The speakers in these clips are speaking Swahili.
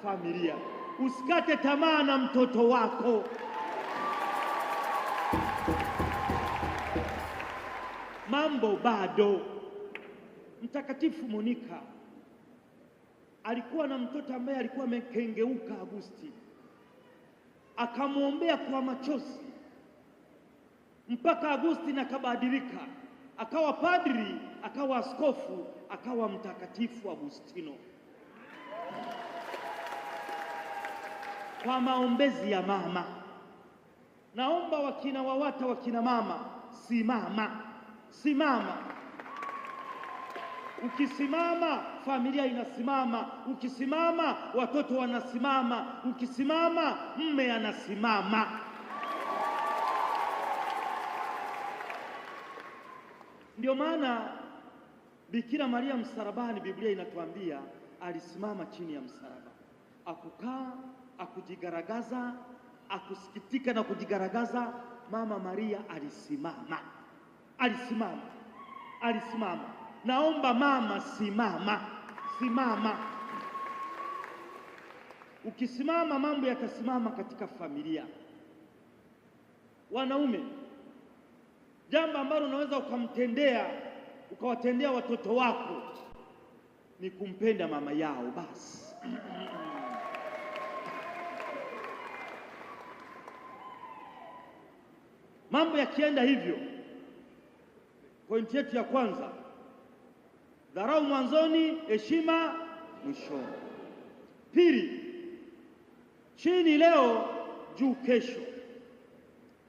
familia. Usikate tamaa na mtoto wako. Mambo bado. Mtakatifu Monika alikuwa na mtoto ambaye alikuwa amekengeuka Agosti, akamwombea kwa machozi mpaka Agosti na kabadilika, akawa padri, akawa askofu, akawa Mtakatifu Agustino kwa maombezi ya mama. Naomba wakina Wawata, wakina mama, simama, simama. Ukisimama familia inasimama, ukisimama watoto wanasimama, ukisimama mme anasimama. Ndio maana Bikira Maria msalabani, Biblia inatuambia alisimama chini ya msalaba, akukaa, akujigaragaza, akusikitika na kujigaragaza. Mama Maria alisimama, alisimama, alisimama. Naomba mama, simama, simama. Ukisimama mambo yatasimama katika familia. Wanaume, jambo ambalo unaweza ukawatendea watoto wako ni kumpenda mama yao basi. Mambo yakienda hivyo, pointi yetu ya kwanza, dharau mwanzoni, heshima mwishoni. Pili, chini leo, juu kesho.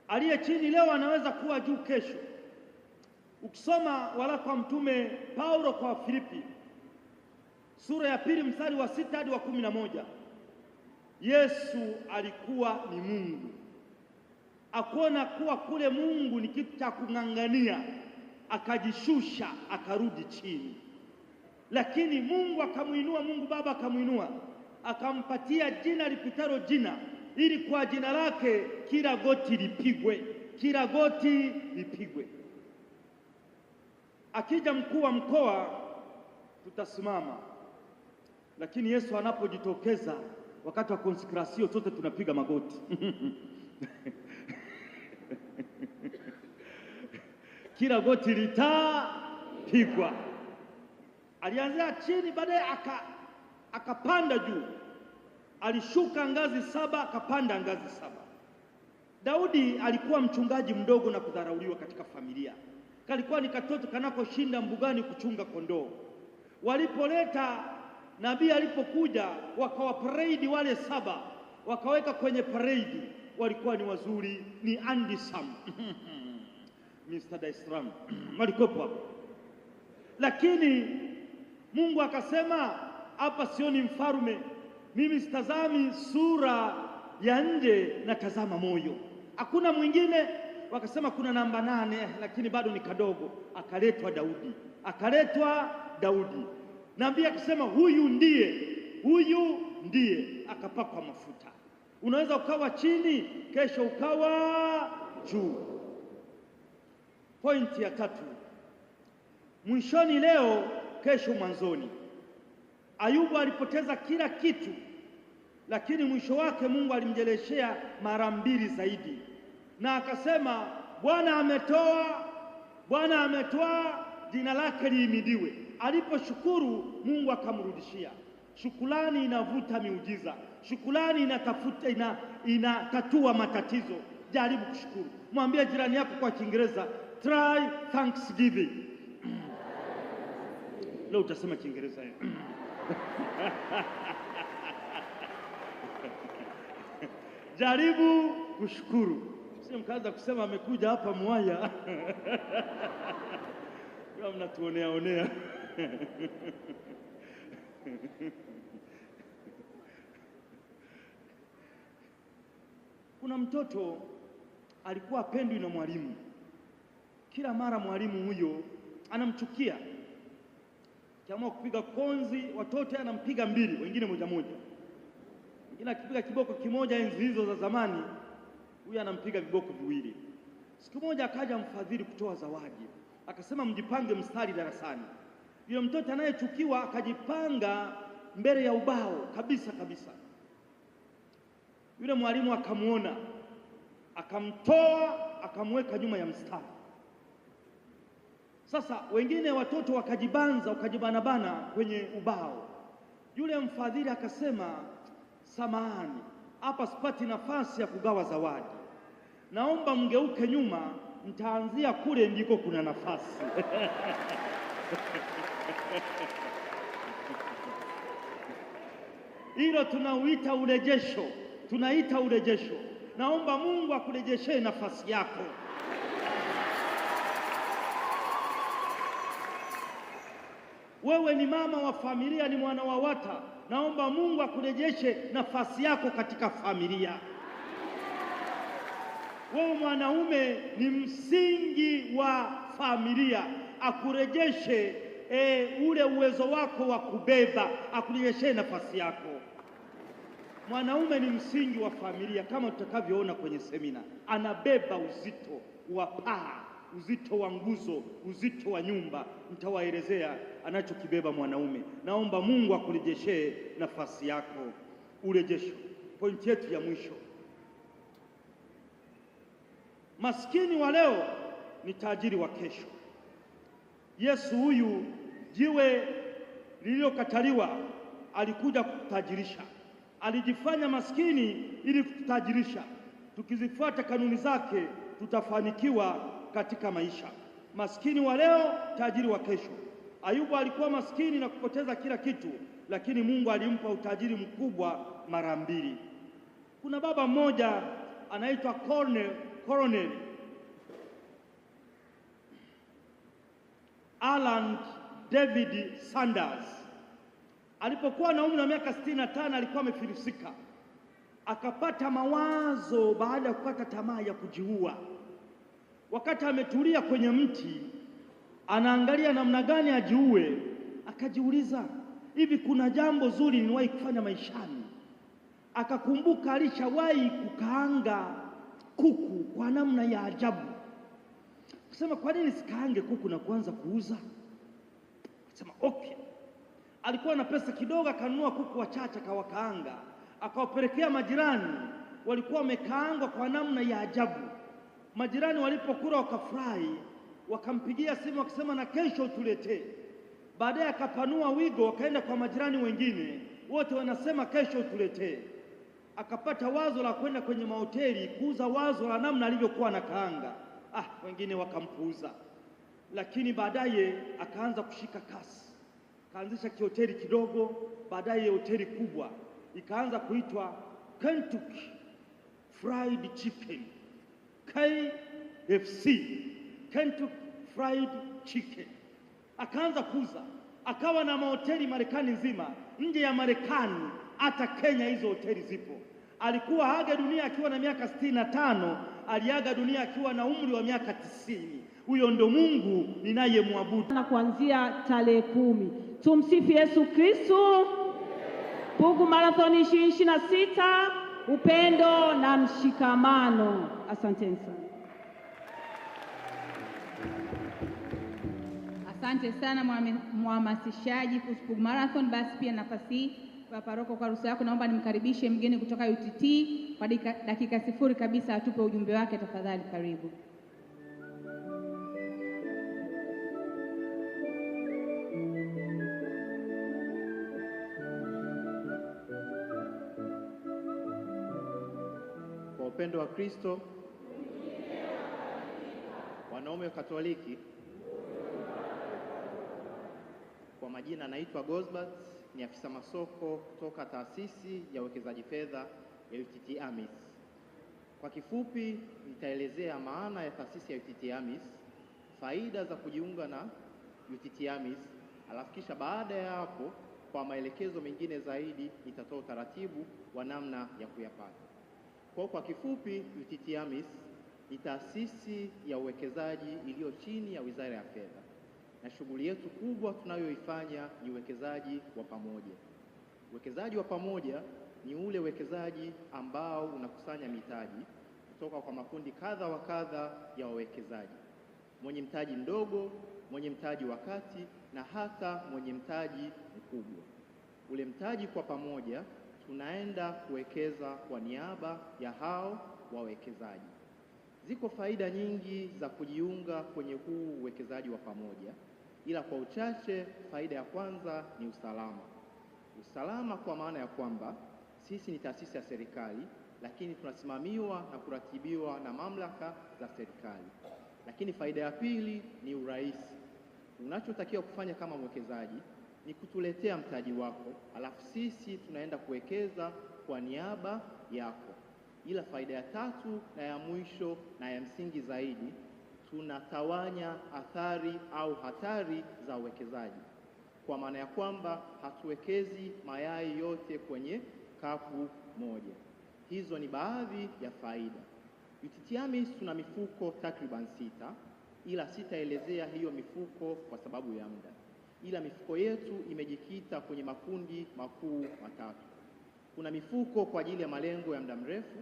Aliye chini leo anaweza kuwa juu kesho. Ukisoma waraka wa Mtume Paulo kwa Filipi sura ya 2 mstari wa 6 hadi wa 11, Yesu alikuwa ni Mungu. Akuona kuwa kule Mungu ni kitu cha kung'ang'ania, akajishusha, akarudi chini. Lakini Mungu akamuinua, Mungu Baba akamuinua, akampatia jina lipitalo jina, ili kwa jina lake kila goti lipigwe, kila goti lipigwe. Akija mkuu wa mkoa tutasimama, lakini Yesu anapojitokeza wakati wa konsekrasio sote tunapiga magoti. Kila goti litapigwa. Alianzia chini, baadaye akapanda juu. Alishuka ngazi 7, akapanda ngazi 7. Daudi alikuwa mchungaji mdogo na kudharauliwa katika familia. Kalikuwa ni katoto kanakoshinda mbugani kuchunga kondoo. Walipoleta nabii, alipokuja wakawa parade wale 7, wakaweka kwenye parade. Walikuwa ni wazuri, ni andisam Mr. Daisram walikopo hapo. Lakini Mungu akasema, hapa sioni mfarume, mimi sitazami sura ya nje, natazama moyo. Hakuna mwingine. Wakasema kuna namba 8, lakini bado ni kadogo. Akaletwa Daudi, akaletwa Daudi. Nabii akasema huyu ndiye, akapakwa mafuta. Unaweza ukawa chini, kesho ukawa juu. Pointi ya 3, mwishoni leo, kesho mwanzoni. Ayubu alipoteza kila kitu, lakini mwisho wake Mungu alimjeleshea mara 2 zaidi, na akasema Bwana ametoa, Bwana ametoa, jina lake lihimidiwe. Aliposhukuru Mungu akamrudishia. Shukrani inavuta miujiza. Shukrani inatatua matatizo. Jaribu kushukuru. Mwambie jirani yako kwa Kiingereza, try thanksgiving. Leo utasema Kiingereza. Jaribu kushukuru. Sio mkaanza kusema amekuja hapa mwaya. Kama mnatuonea. Kuna mtoto alikuwa apendwi na mwalimu. Kila mara mwalimu huyo anamchukia. Kiamua kupiga konzi watoto anampiga 2, wengine moja. Wengine akipiga kiboko kimoja enzi hizo za zamani, huyu anampiga viboko 2. Siku moja akaja mfadhili kutoa zawadi. Akasema mjipange mstari darasani. Yule mtoto anayechukiwa akajipanga mbele ya ubao kabisa. Yule mwalimu akamuona, akamtoa, akamweka nyuma ya mstari. Sasa wengine watoto wakajibanabana kwenye ubao. Yule mfadhili akasema, samahani, hapa sipati nafasi ya kugawa zawadi, naomba mgeuke nyuma, mtaanzia kule ndiko kuna nafasi. Hilo tunaita urejesho. Naomba Mungu akurejeshe nafasi yako. Wewe ni mama wa familia, ni mwana wa wata, naomba Mungu akurejeshe nafasi yako katika familia. Wewe mwanaume ni msingi wa familia, akurejeshe ule uwezo wako wa kubeba, akurejeshe nafasi yako. Mwanaume ni msingi wa familia, kama tutakavyoona kwenye semina. Anabeba uzito wa paa, uzito wa nguzo, uzito wa nyumba. Nitawaelezea anachokibeba mwanaume. Naomba Mungu akurejeshe nafasi yako. Urejesho. Pointi yetu ya mwisho, maskini wa leo ni tajiri wa kesho. Yesu huyu, jiwe lililokataliwa, alikuja kututajirisha. Alijifanya maskini ili kututajirisha. Tukizifuata kanuni zake tutafanikiwa katika maisha. Maskini wa leo, tajiri wa kesho. Ayubu alikuwa maskini na kupoteza kila kitu, lakini Mungu alimpa utajiri mkubwa mara mbili. Kuna baba mmoja anaitwa Colonel Alan David Sanders. Alipokuwa na umri wa miaka 65 alikuwa amefilisika. Akapata mawazo baada ya kukata tamaa ya kujiua. Wakati ametulia kwenye mti anaangalia namna gani ajiue, akajiuliza, hivi kuna jambo zuri niwahi kufanya maishani? Akakumbuka alishawahi kukaanga kuku kwa namna ya ajabu. Kusema, kwa nini sikaange kuku na kuanza kuuza? Akasema okay. Alikuwa na pesa kidogo, akanunua kuku wachache akawakaanga, akawapelekea majirani. Walikuwa wamekaangwa kwa namna ya ajabu. Majirani walipokula wakafurahi, wakampigia simu wakisema, na kesho tuletee. Baadaye akapanua wigo, wakaenda kwa majirani wengine, wote wanasema kesho tuletee. Akapata wazo la kwenda kwenye mahoteli kuuza wazo la namna alivyokuwa na kaanga. Wengine wakampuuza, lakini baadaye akaanza kushika kasi. Kaanzisha kihoteli kidogo, baadaye hoteli kubwa, ikaanza kuitwa Kentucky Fried Chicken, KFC, Kentucky Fried Chicken. Akaanza kuuza, akawa na mahoteli Marekani nzima, nje ya Marekani, hata Kenya hizo hoteli zipo. Alikuwa aga dunia akiwa na miaka 65, aliaga dunia akiwa na umri wa miaka 90. Huyo ndo Mungu ninayemwabudu. Na kuanzia tarehe 10. Tumsifu Yesu Kristo. Pugu Marathon 2026, upendo na mshikamano. Asanteni sana. Asante sana mhamasishaji kuhusu Pugu Marathon. Basi pia nafasi hii kwa paroko, kwa ruhusa yako, naomba nimkaribishe mgeni kutoka UTT kwa dakika 0 kabisa, atupe ujumbe wake tafadhali. Karibu. Kwa upendo wa Kristo, wanaume wa Katoliki. Kwa majina naitwa Gosbert, ni afisa masoko kutoka taasisi ya uwekezaji fedha ya UTT AMIS. Kwa kifupi nitaelezea maana ya taasisi ya UTT AMIS, faida za kujiunga na UTT AMIS, alafu kisha baada ya hapo kwa maelekezo mengine zaidi nitatoa utaratibu wa namna ya kuyapata. Kwa kifupi, UTT AMIS ni taasisi ya uwekezaji iliyo chini ya Wizara ya Fedha, na shughuli yetu kubwa tunayoifanya ni uwekezaji wa pamoja. Uwekezaji wa pamoja ni ule uwekezaji ambao unakusanya mitaji kutoka kwa makundi kadha wa kadha ya wawekezaji, mwenye mtaji mdogo, mwenye mtaji wa kati, na hata mwenye mtaji mkubwa. Ule mtaji kwa pamoja tunaenda kuwekeza kwa niaba ya hao wawekezaji. Ziko faida nyingi za kujiunga kwenye huu uwekezaji wa pamoja, ila kwa uchache, faida ya kwanza ni usalama. Usalama kwa maana ya kwamba sisi ni taasisi ya serikali, lakini tunasimamiwa na kuratibiwa na mamlaka za serikali. Lakini faida ya pili ni urahisi. Unachotakiwa kufanya kama mwekezaji ni kutuletea mtaji wako, alafu sisi tunaenda kuwekeza kwa niaba yako. Ila faida ya tatu na ya mwisho na ya msingi zaidi, tunatawanya athari au hatari za uwekezaji, kwa maana ya kwamba hatuwekezi mayai yote kwenye kapu moja. Hizo ni baadhi ya faida. UTT AMIS tuna mifuko takriban 6, ila sitaelezea hiyo mifuko kwa sababu ya muda. Ila mifuko yetu imejikita kwenye makundi makuu matatu. Kuna mifuko kwa ajili ya malengo ya muda mrefu,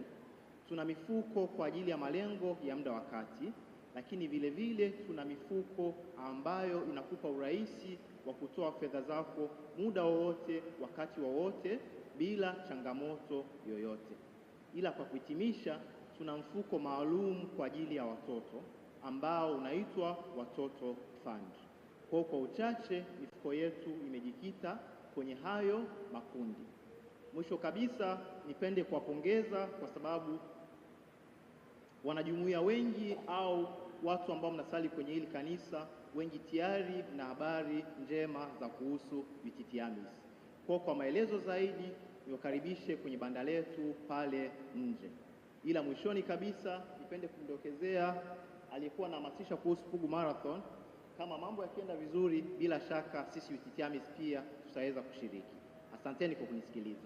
tuna mifuko kwa ajili ya malengo ya muda wa kati, lakini vile vile tuna mifuko ambayo inakupa urahisi wa kutoa fedha zako muda wowote, wakati wowote, bila changamoto yoyote. Ila kwa kuhitimisha, tuna mfuko maalum kwa ajili ya watoto ambao unaitwa Watoto Fund. Kwa uchache, mifuko yetu imejikita kwenye hayo makundi. Mwisho kabisa, nipende kuwapongeza kwa sababu wanajumuiya wengi au watu ambao mnasali kwenye hili kanisa wengi tayari na habari njema za kuhusu UTT AMIS. Kwa maelezo zaidi niwakaribishe kwenye banda letu pale nje. Ila mwishoni kabisa, nipende kumdokezea aliyekuwa anahamasisha kuhusu Pugu Marathon. Kama mambo yakienda vizuri, bila shaka sisi UTT AMIS pia tutaweza kushiriki. Asanteni kwa kunisikiliza.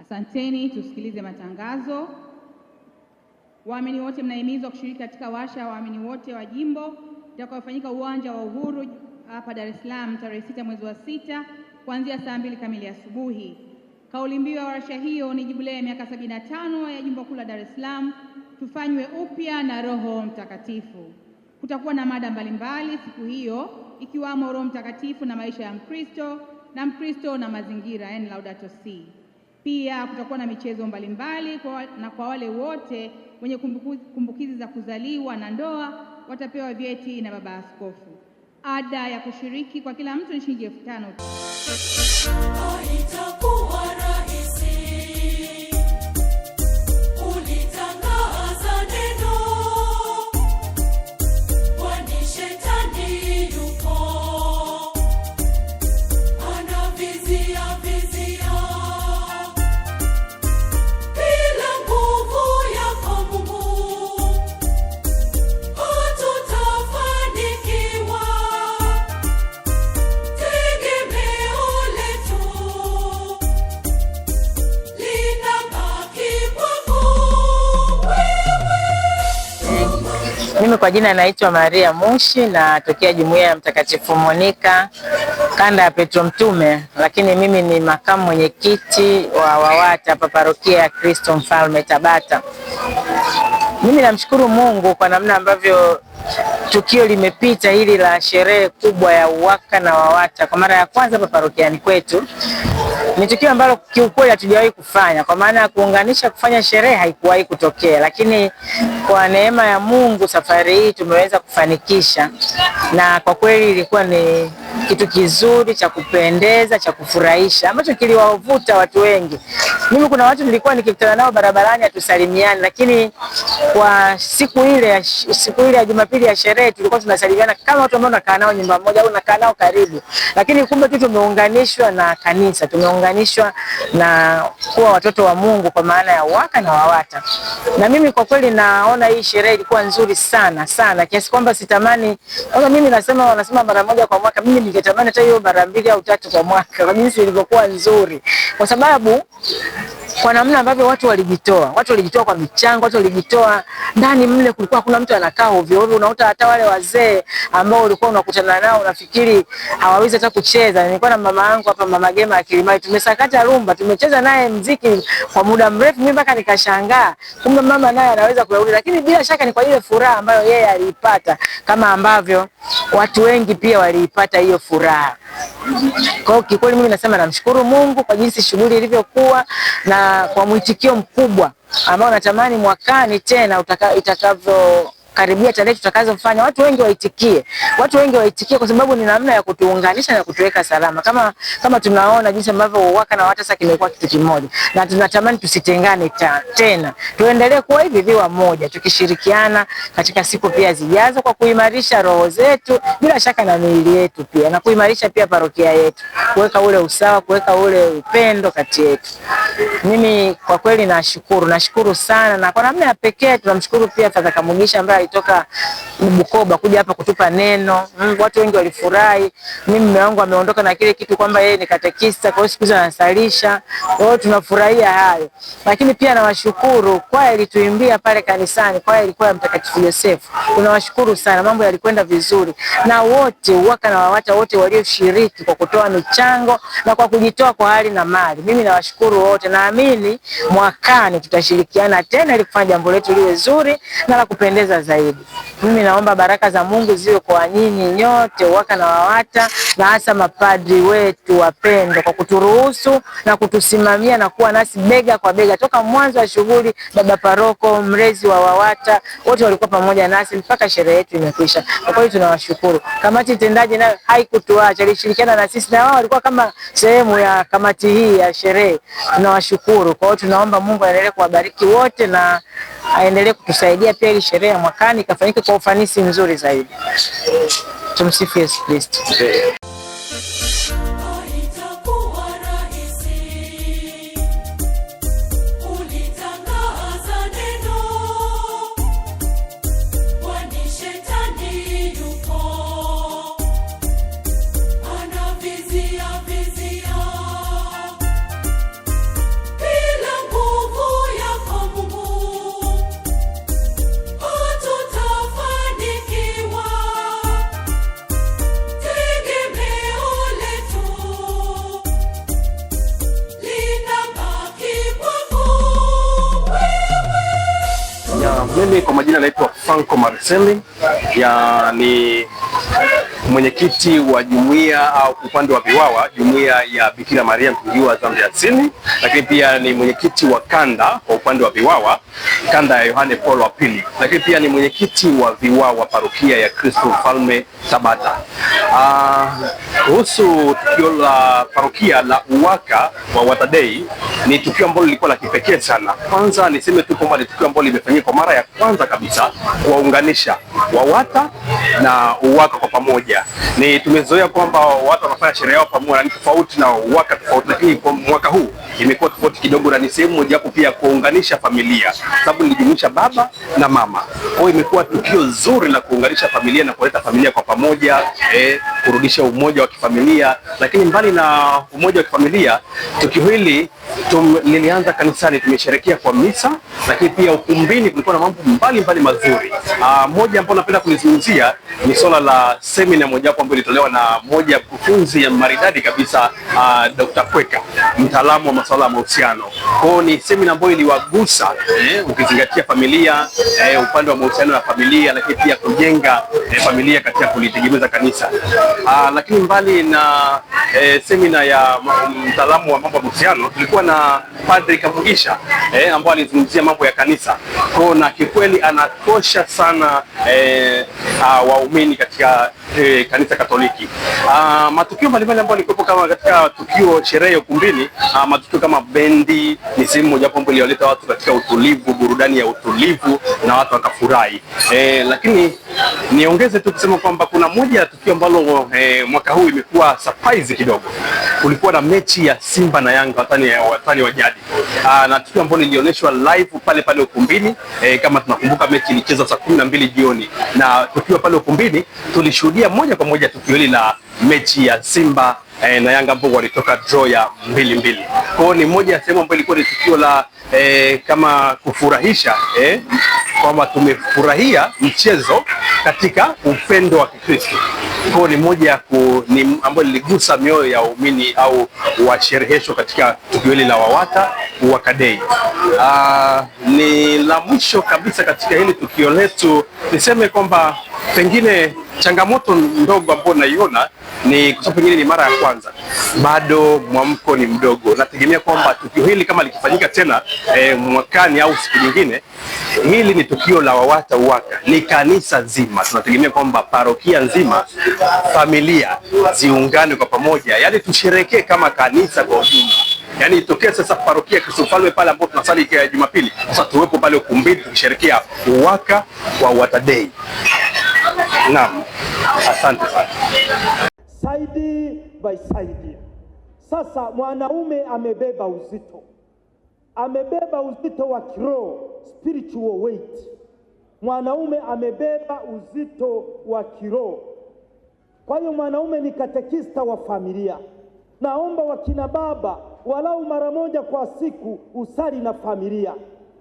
Asanteni, tusikilize matangazo. Waamini wote mnahimizwa kushiriki katika warsha ya waamini wote wa jimbo itakayofanyika uwanja wa Uhuru hapa Dar es Salaam tarehe 6 mwezi wa 6 kuanzia saa 2 kamili asubuhi. Kauli mbiu ya warsha hiyo ni jubilei ya miaka 75 ya jimbo kuu la Dar es Salaam, tufanywe upya na Roho Mtakatifu. Kutakuwa na mada mbalimbali siku hiyo, ikiwamo Roho Mtakatifu na maisha ya Mkristo na Mkristo na mazingira, yani Laudato Si. Pia kutakuwa na michezo mbalimbali kwa wale wote wenye kumbukizi za kuzaliwa na ndoa watapewa vyeti na baba askofu. Ada ya kushiriki kwa kila mtu ni shilingi 5,000 tu. Haitakuwa rahisi ulitangaza neno, kwani shetani yupo anavizia bila nguvu yako Mungu hatutafanikiwa. Tegemeo letu linabaki kwako wewe. Mimi kwa jina naitwa Maria Mushi, natokea Jumuiya ya Mtakatifu Monica kanda ya Petro Mtume, lakini mimi ni makamu mwenyekiti wa WAWATA hapa parokia ya Kristo Mfalme Tabata. Mimi namshukuru Mungu kwa namna ambavyo tukio limepita hili la sherehe kubwa ya UWAKA na WAWATA kwa mara ya kwanza hapa parokiani kwetu. Ni tukio ambalo kiukweli hatujawahi kufanya, kwa maana ya kuunganisha kufanya sherehe haikuwahi kutokea, lakini kwa neema ya Mungu safari hii tumeweza kufanikisha, na kwa kweli ilikuwa ni kitu kizuri cha kupendeza, cha kufurahisha, ambacho kiliwavuta watu wengi. Mimi kuna watu nilikuwa nikikutana nao barabarani hatusalimiani, lakini kwa siku ile ya Jumapili ya sherehe tulikuwa tunasalimiana kama watu ambao tunakaa nao nyumba moja au tunakaa nao karibu, lakini kumbe tu tumeunganishwa na kanisa, tumeunganishwa na kuwa watoto wa Mungu kwa maana ya UWAKA na WAWATA. Na mimi kwa kweli naona hii sherehe ilikuwa nzuri sana sana, kiasi kwamba sitamani, mimi wanasema mara moja kwa mwaka, mimi ningetamani hata hiyo mara 2 au 3 kwa mwaka, kwa jinsi ilivyokuwa nzuri, kwa sababu kwa namna ambavyo watu walijitoa kwa michango, watu walijitoa ndani mle. Kulikuwa kuna mtu anakaa ovyo ovyo, unakuta hata wale wazee ambao ulikuwa unakutana nao unafikiri hawawezi hata kucheza. Nilikuwa na mama yangu hapa, Mama Gema Akilimai, tumesakata rumba, tumecheza naye mziki kwa muda mrefu, mimi mpaka nikashangaa kumbe mama naye anaweza kurudi. Lakini bila shaka ni kwa ile furaha ambayo yeye aliipata, kama ambavyo watu wengi pia waliipata hiyo furaha. Kwa hiyo kikweli mimi nasema namshukuru Mungu kwa jinsi shughuli ilivyokuwa na kwa mwitikio mkubwa ambao natamani mwakani tena itakavyo karibia tarehe tutakazofanya watu wengi waitikie, kwa sababu ni namna ya kutuunganisha na kutuweka salama. Kama tunaona jinsi ambavyo UWAKA na WAWATA sasa kimekuwa kitu kimoja, na tunatamani tusitengane tena, tuendelee kuwa hivi viwa moja, tukishirikiana katika siku pia zijazo, kwa kuimarisha roho zetu bila shaka na miili yetu pia, na kuimarisha pia parokia yetu, kuweka ule usawa, kuweka ule upendo kati yetu. Mimi kwa kweli nashukuru sana, na kwa namna ya pekee tunamshukuru pia Father Kamugisha ambaye alitoka Bukoba kuja hapa kutupa neno. Watu wengi walifurahi. Mimi mume wangu ameondoka na kile kitu kwamba yeye ni katekista, kwa hiyo siku hizo anasalisha. Kwa hiyo tunafurahia hayo. Lakini pia nawashukuru kwaya ilituimbia pale kanisani, kwaya ilikuwa ya Mtakatifu Yosefu. Tunawashukuru sana, mambo yalikwenda vizuri. Na wote UWAKA na WAWATA wote walioshiriki kwa kutoa michango na kwa kujitoa kwa hali na mali. Mimi nawashukuru wote. Naamini mwakani tutashirikiana tena ili kufanya jambo letu liwe zuri na la kupendeza zaidi. Mimi naomba baraka za Mungu ziwe kwa nyinyi nyote UWAKA na WAWATA, na hasa mapadri wetu wapendo kwa kuturuhusu na kutusimamia na kuwa nasi bega kwa bega toka mwanzo wa shughuli. Baba Paroko, mlezi wa WAWATA, wote walikuwa pamoja nasi mpaka sherehe yetu imekwisha. Kwa kweli tunawashukuru. Kamati tendaji nayo haikutuacha, ilishirikiana na sisi, na wao walikuwa kama sehemu ya kamati hii ya sherehe. Tunawashukuru. Kwa hiyo tunaomba Mungu aendelee kuwabariki wote na aendelee kutusaidia pia ili sherehe ya mwakani ikafanyike kwa ufanisi mzuri zaidi. Tumsifu Yesu Kristo. Haitakuwa rahisi ulitangaza neno, kwani shetani yuko anavizia bila nguvu yako Mungu hatutafanikiwa. Tegemeo letu linabaki kwako wewe. Mimi kwa majina naitwa Franco Marcelli, ni mwenyekiti wa jumuiya au upande wa Viwawa, jumuiya ya Bikira Maria Mtungiwa Zambia Kusini, lakini pia ni mwenyekiti wa kanda kwa upande wa Viwawa, kanda ya Yohane Paulo wa Pili, lakini pia ni mwenyekiti wa Viwawa parokia ya Kristo Mfalme Tabata. Kuhusu tukio la parokia la UWAKA wa WAWATA Day, ni tukio ambalo lilikuwa la kipekee sana. Kwanza niseme tu kwamba ni tukio ambalo limefanyika kwa mara ya kwanza kabisa kuwaunganisha WAWATA na UWAKA kwa pamoja. Ni tumezoea kwamba WAWATA wanafanya sherehe yao pamoja, ni tofauti na UWAKA tofauti, lakini kwa mwaka huu imekuwa tofauti kidogo, na ni sehemu moja hapo pia kuunganisha familia, sababu nilijumuisha baba na mama. Kwa hiyo imekuwa tukio zuri la kuunganisha familia na kuleta familia kwa pamoja, kurudisha umoja wa kifamilia. Lakini mbali na umoja wa kifamilia, tukio hili lilianza kanisani, tumesherehekea kwa misa, lakini pia ukumbini kulikuwa na mambo mbalimbali mazuri. Moja ambapo napenda kulizungumzia ni swala la semina moja hapo ambayo ilitolewa na moja ya mkufunzi ya maridadi kabisa, Dr. Kweka, mtaalamu wa masuala ya mahusiano. Kwa hiyo ni semina ambayo iliwagusa ukizingatia familia, upande wa mahusiano ya familia, lakini pia kujenga familia katika kulitegemeza kanisa. Lakini mbali na semina ya mtaalamu wa mambo ya mahusiano, tulikuwa na Padri Kamugisha ambaye alizungumzia mambo ya kanisa. Kwa na kikweli anatosha sana waumini katika kanisa Katoliki. Matukio mbalimbali ambayo yalikuwa kama katika tukio sherehe ya ukumbini, matukio kama bendi ni sehemu moja hapo ambayo ilileta watu katika utulivu, burudani ya utulivu, na watu wakafurahi. Lakini niongeze tu kusema kwamba kuna moja ya tukio ambalo mwaka huu imekuwa surprise kidogo. Kulikuwa na mechi ya Simba na Yanga, watani wa jadi, na tukio ambalo lilionyeshwa live pale pale ukumbini. Kama tunakumbuka mechi ilichezwa saa 12 jioni, na tukiwa pale ukumbini tulishuhudia moja kwa moja tukio hili la mechi ya Simba na Yanga ambao walitoka draw ya 2-2. Kwa hiyo ni moja ya sehemu ambayo ilikuwa ni tukio la kama kufurahisha kwamba tumefurahia mchezo katika upendo wa Kikristo. Kwa ni moja ya ambayo liligusa mioyo ya waumini au washerehesho katika tukio hili la WAWATA UWAKA Day. Ni la mwisho kabisa katika hili tukio letu, niseme kwamba pengine changamoto ndogo ambayo naiona ni kwa sababu pengine ni mara ya kwanza, bado mwamko ni mdogo. Nategemea kwamba tukio hili kama likifanyika tena mwakani au siku nyingine, hili ni tukio la WAWATA UWAKA, ni kanisa zima. Tunategemea kwamba parokia nzima, familia ziungane kwa pamoja, yani tusherekee kama kanisa kwa ujumla. Yani itokee sasa parokia Kristo Mfalme pale ambapo tunasali kwa Jumapili, sasa tuwepo pale ukumbini tukisherekea UWAKA wa WAWATA Day. Naam, asante sana. Side by side. Sasa mwanaume amebeba uzito wa kiroho, spiritual weight. Mwanaume amebeba uzito wa kiroho. Kwa hiyo mwanaume ni katekista wa familia. Naomba wakina baba walau mara moja kwa siku usali na familia.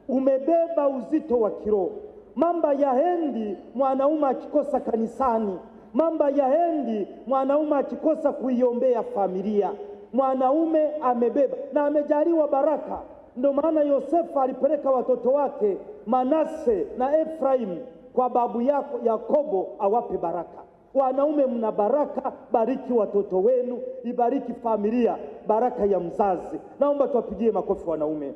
Umebeba uzito wa kiroho. Mamba ya hendi mwanaume akikosa kanisani. Mamba ya hendi mwanaume akikosa kuiombea familia. Mwanaume amebeba na amejaliwa baraka. Ndio maana Yosefu alipeleka watoto wake Manase na Efraim kwa babu yako Yakobo awape baraka. Wanaume mna baraka, bariki watoto wenu, ibariki familia, baraka ya mzazi. Naomba tuwapigie makofi wanaume.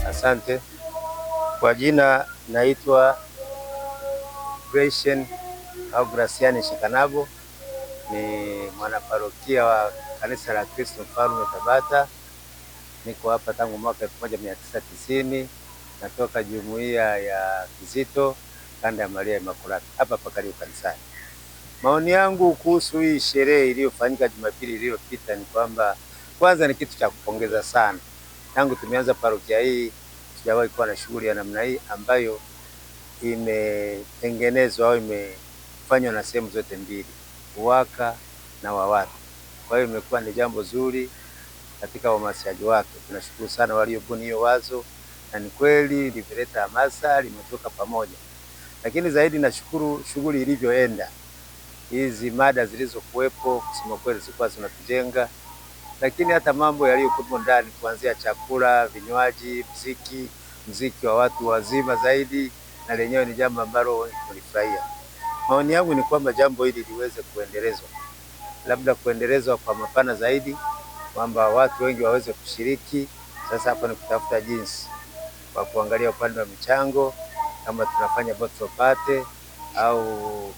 Asante. Kwa jina naitwa Gracian au Graciani Shikanabo, ni mwanaparokia wa kanisa la Kristo Mfalme Tabata. Niko hapa tangu mwaka 1990, natoka jumuiya ya Kizito kanda ya Maria Imakulata hapa karibu kanisani. Maoni yangu kuhusu hii sherehe iliyofanyika Jumapili iliyopita ni kwamba kwanza ni kitu cha kupongeza sana. Tangu tumeanza parokia hii sijawahi kuwa na shughuli ya namna hii ambayo imetengenezwa au imefanywa na sehemu zote mbili, UWAKA na WAWATA. Kwa hiyo imekuwa ni jambo zuri katika uhamasishaji wake. Tunashukuru sana waliobuni hiyo wazo, na ni kweli limeleta hamasa, limetoka pamoja. Lakini zaidi nashukuru shughuli ilivyoenda. Hizi mada zilizokuwepo kusema kweli zilikuwa zinatujenga, lakini hata mambo yaliyokuwa ndani kuanzia chakula, vinywaji, muziki wa watu wazima zaidi, na lenyewe ni jambo ambalo tulifurahia. Maoni yangu ni kwamba jambo hili liweze kuendelezwa, labda kuendelezwa kwa mapana zaidi, kwamba watu wengi waweze kushiriki. Sasa hapa ni kutafuta jinsi kwa kuangalia upande wa michango, kama tunafanya bottle party au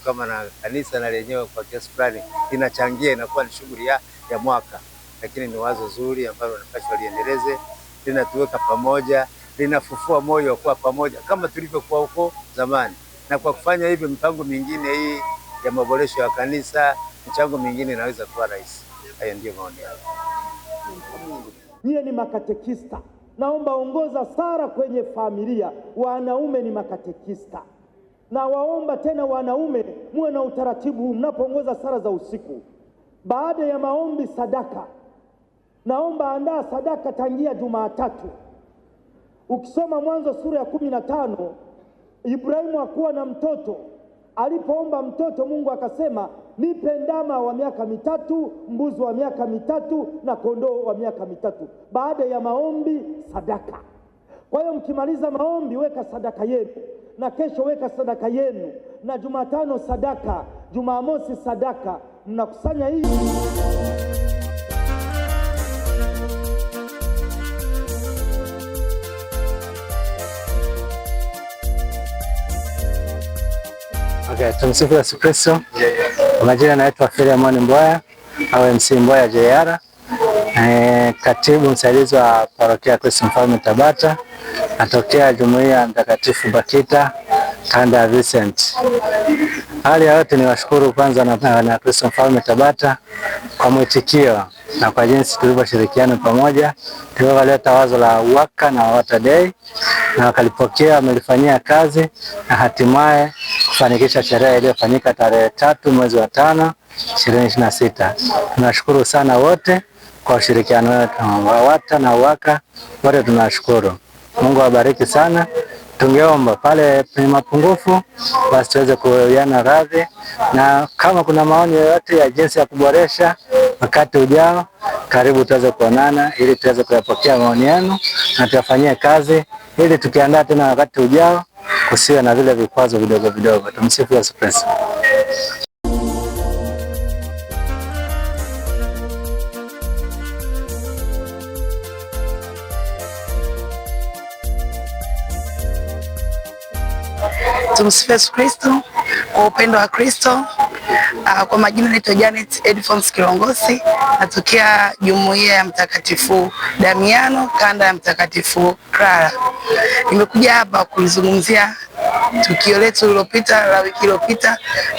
kama na kanisa na lenyewe kwa kiasi fulani linachangia, inakuwa ni shughuli ya mwaka. Lakini ni wazo zuri ambalo napaswa liendeleze, linatuweka pamoja, linafufua moyo kwa pamoja kama tulivyokuwa huko zamani. Na kwa kufanya hivyo, mipango mingine hii ya maboresho ya kanisa, michango mingine inaweza kuwa rahisi. Hayo ndio maoni yangu. Nyie ni makatekista, naomba ongoza sara kwenye familia. Wanaume ni makatekista, na waomba tena wanaume muwe na utaratibu huu mnapoongoza sara za usiku. Baada ya maombi sadaka, naomba andaa sadaka tangia Jumatatu. Ukisoma Mwanzo sura ya 15, Ibrahimu hakuwa na mtoto. Alipoomba mtoto, Mungu akasema nipe ndama wa miaka 3, mbuzi wa miaka 3 na kondoo wa miaka 3. Baada ya maombi sadaka. Kwa hiyo mkimaliza maombi weka sadaka yenu, na kesho weka sadaka yenu, na Jumatano sadaka, Jumamosi sadaka. Mnakusanya hii. Okay, tumsifu Yesu Kristo. Kwa majina naitwa Philemon Mboya au MC Mboya JR. Katibu msaidizi wa parokia ya Kristo Mfalme Tabata. Natokea jumuiya Mtakatifu Bakita kanda ya Vincent. Hali ya yote ni washukuru kwanza na Kristo Mfalme Tabata kwa mwitikio na kwa jinsi tulivyoshirikiana pamoja, tulivyoleta wazo la UWAKA na WAWATA Day na wakalipokea, wamelifanyia kazi na hatimaye kufanikisha sherehe iliyofanyika tarehe 3 mwezi wa 5 2026. Tunashukuru sana wote kwa ushirikiano wetu, WAWATA na UWAKA wote tunashukuru. Mungu awabariki sana. Tungeomba pale penye mapungufu basi tuweze kuiana radhi, na kama kuna maoni yoyote ya jinsi ya kuboresha wakati ujao, karibu tuweze kuonana ili tuweze kuyapokea maoni yenu na tuyafanyie kazi, ili tukiandaa tena wakati ujao kusiwe na vile vikwazo vidogo vidogo. Tumsifu Yesu Kristo. Tumsifu Yesu Kristo. Kwa upendo wa Kristo. Kwa majina naitwa Janet Edfons Kilongosi, natokea Jumuiya ya Mtakatifu Damiano, kanda ya Mtakatifu Clara. Nimekuja hapa kulizungumzia tukio letu lililopita la wiki iliyopita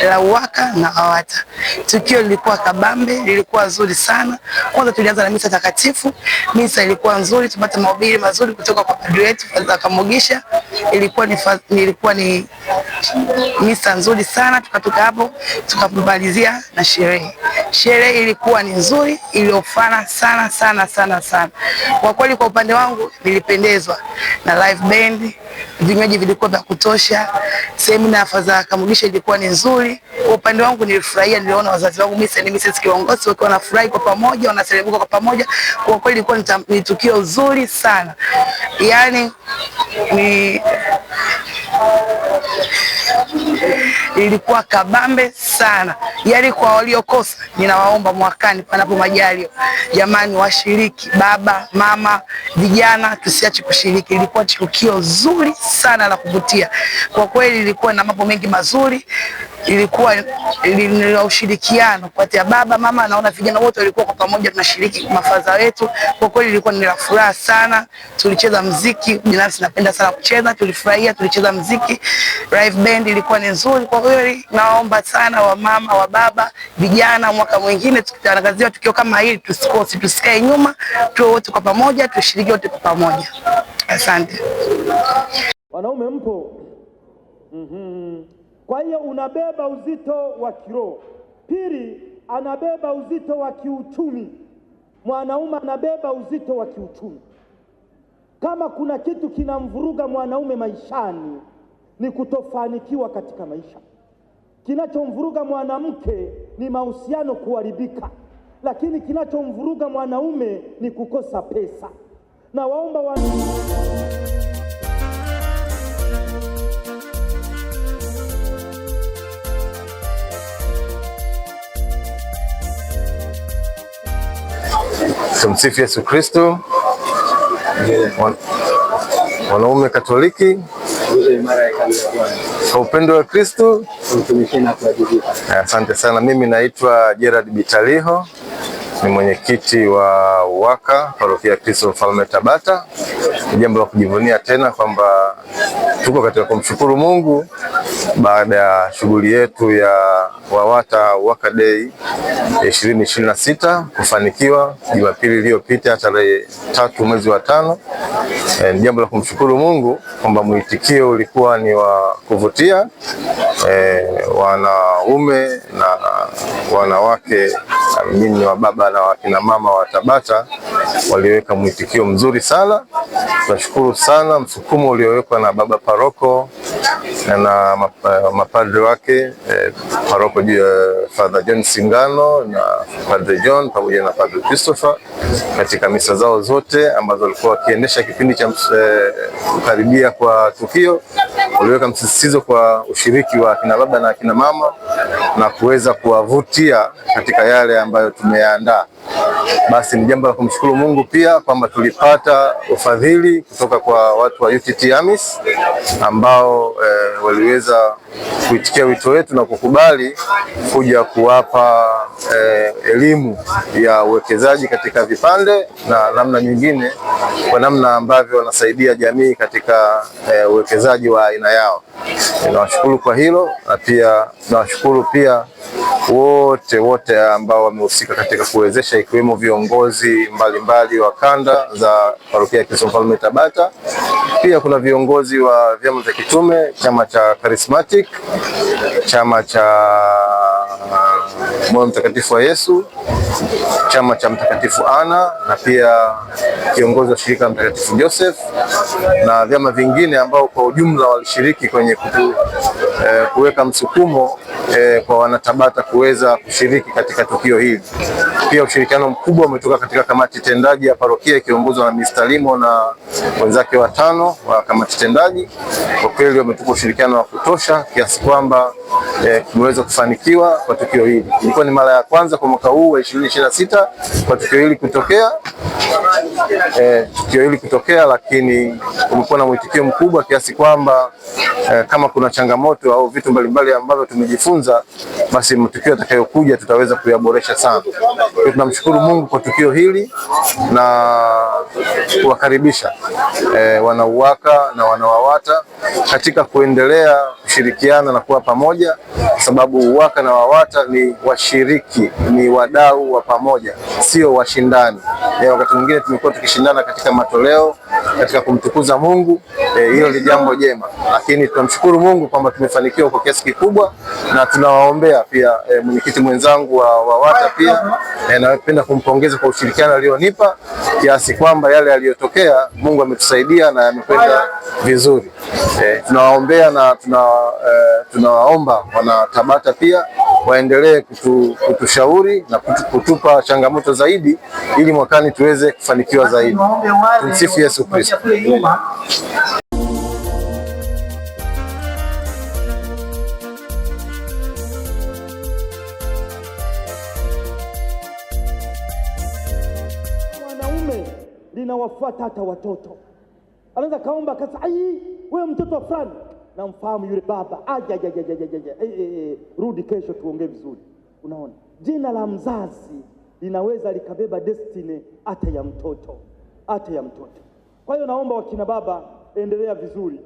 la UWAKA na WAWATA. Tukio lilikuwa kabambe, lilikuwa zuri sana. Kwanza tulianza na misa takatifu. Misa ilikuwa nzuri, tupata mahubiri mazuri kutoka kwa padri wetu Father Kamugisha. Ilikuwa ni misa nzuri sana. Tukatoka hapo tukamalizia na sherehe. Sherehe ilikuwa ni nzuri, iliyofana sana sana sana sana. Kwa kweli kwa upande wangu nilipendezwa na live band, vinywaji vilikuwa vya kutosha, semina ya Father Kamugisha ilikuwa ni nzuri. Kwa upande wangu nilifurahia, niliona wazazi wangu Mrs. Kilongosi wakiwa wanafurahi kwa pamoja, wanaselebuka kwa pamoja. Kwa kweli ilikuwa ni tukio zuri sana. Yaani ilikuwa kabambe sana. Yaani kwa waliokosa, ninawaomba mwakani panapo majaliwa, jamani washiriki, baba, mama, vijana, tusiache kushiriki. Ilikuwa tukio zuri sana la kuvutia. Kwa kweli ilikuwa na mambo mengi mazuri. Ilikuwa ni ushirikiano kati ya baba, mama, naona vijana wote walikuwa kwa pamoja tunashiriki mafaza wetu. Kwa kweli ilikuwa ni furaha sana. Tulicheza muziki, binafsi napenda sana kucheza, tulifurahia, tulicheza muziki. Live band ilikuwa ni nzuri. Kwa kweli naomba sana wa mama, wa baba, vijana, mwaka mwingine tukitangaziwa tukio kama hili tusikose, tusikae nyuma, tuwe wote kwa pamoja, tushiriki wote kwa pamoja. Asante. Wanaume mpo? Kwa hiyo unabeba uzito wa kiroho. Pili, anabeba uzito wa kiuchumi. Mwanaume anabeba uzito wa kiuchumi. Kama kuna kitu kinamvuruga mwanaume maishani ni kutofanikiwa katika maisha. Kinachomvuruga mwanamke ni mahusiano kuharibika, lakini kinachomvuruga mwanaume ni kukosa pesa. Na waomba Tumsifu Yesu Kristo. Wanaume Katoliki, kwa upendo wa Kristo. Asante sana. Mimi naitwa Gerard Bitaliho, ni mwenyekiti wa UWAKA Parokia ya Kristo Mfalme Tabata. Ni jambo la kujivunia tena kwamba tuko katika kumshukuru Mungu baada ya shughuli yetu ya WAWATA UWAKA Day 2026 kufanikiwa Jumapili iliyopita tarehe 3 mwezi wa 5. Ni jambo la kumshukuru Mungu kwamba mwitikio ulikuwa ni wa kuvutia. Wanaume na wanawake, mimi wa baba na wakina mama wa Tabata waliweka mwitikio mzuri sana. Tunashukuru sana msukumo uliowekwa na baba paroko na mapadri wake, paroko Father John Singano na Padre John pamoja na Padre Christopher katika misa zao zote ambazo walikuwa wakiendesha kipindi cha kukaribia kwa tukio. Waliweka msisitizo kwa ushiriki wa kina baba na kina mama na kuweza kuwavutia katika yale ambayo tumeandaa. Basi ni jambo la kumshukuru Mungu pia kwamba tulipata ufadhili kutoka kwa watu wa UTT AMIS ambao waliweza kuitikia wito wetu na kukubali kuja kuwapa elimu ya uwekezaji katika vipande na namna nyingine, kwa namna ambavyo wanasaidia jamii katika uwekezaji wa aina yao. Nawashukuru kwa hilo, na pia nawashukuru pia wote ambao wamehusika katika kuwezesha, ikiwemo viongozi mbalimbali wa kanda za Parokia ya Kristo Mfalme Tabata. Pia kuna viongozi wa vyama vya kitume, chama cha Charismatic, chama cha Moyo Mtakatifu wa Yesu, chama cha Mtakatifu Ana, na pia kiongozi wa shirika Mtakatifu Joseph na vyama vingine ambao kwa ujumla walishiriki kwenye kuweka msukumo kwa wanatabata kuweza kushiriki katika tukio hili. Pia ushirikiano mkubwa umetoka katika kamati tendaji ya parokia ikiongozwa na Mr. Limo na wenzake watano wa kamati tendaji. Kwa kweli wametupa ushirikiano wa kutosha kiasi kwamba tumeweza kufanikiwa kwa tukio hili. Ilikuwa ni mara ya kwanza kwa mwaka huu wa 2026 kwa tukio hili kutokea, lakini kumekuwa na mwitikio mkubwa kiasi kwamba kama kuna changamoto au vitu mbalimbali ambavyo tumejifunza, basi matukio yatakayokuja tutaweza kuyaboresha sana. Kwa tunamshukuru Mungu kwa tukio hili na kuwakaribisha wanauwaka na wanawawata katika kuendelea kushirikiana na kuwa pamoja, kwa sababu uwaka na wawata ni washiriki, ni wadau wa pamoja, sio washindani. Wakati mwingine tumekuwa tukishindana katika matoleo, katika kumtukuza Mungu, hilo ni jambo jema, lakini tunamshukuru Mungu kwamba tumefanikiwa kwa kiasi kikubwa, na tunawaombea pia mwenyekiti mwenzangu wa wawata pia, napenda kumpongeza kwa ushirikiano alionipa kiasi kwamba yale yaliyotokea Mungu ametusaidia na yamekwenda vizuri. Tunawaombea na tunawaomba wana Tabata pia waendelee kutushauri na kutupa changamoto zaidi ili mwakani tuweze kufanikiwa zaidi. Tumsifu Yesu Kristo. Wanaume linawafuata hata watoto. Anaweza kaomba kasa, ai wewe mtoto wa fulani namfahamu yule baba, rudi kesho tuongee vizuri. Unaona, jina la mzazi linaweza likabeba destiny hata ya mtoto. Kwa hiyo naomba wakina baba, endelea vizuri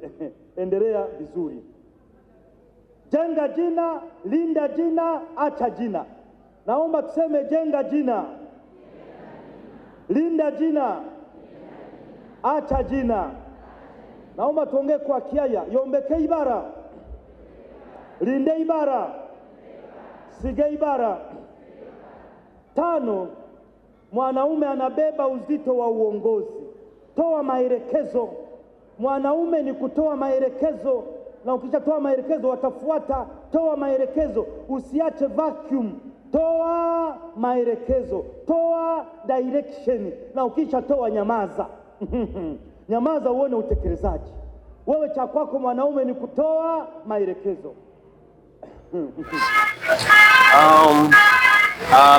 endelea vizuri. Jenga jina, linda jina, acha jina. Naomba tuseme jenga jina, linda jina, acha jina. Naomba tuongee kwa Kiaya, yombeke ibara, linde ibara, sige ibara. 5, mwanaume anabeba uzito wa uongozi. Toa maelekezo. Mwanaume ni kutoa maelekezo, na ukishatoa maelekezo watafuata. Toa maelekezo, usiache vacuum. Toa maelekezo, toa direction, na ukishatoa nyamaza. Nyamaza uone utekelezaji. Wewe cha kwako mwanaume ni kutoa maelekezo.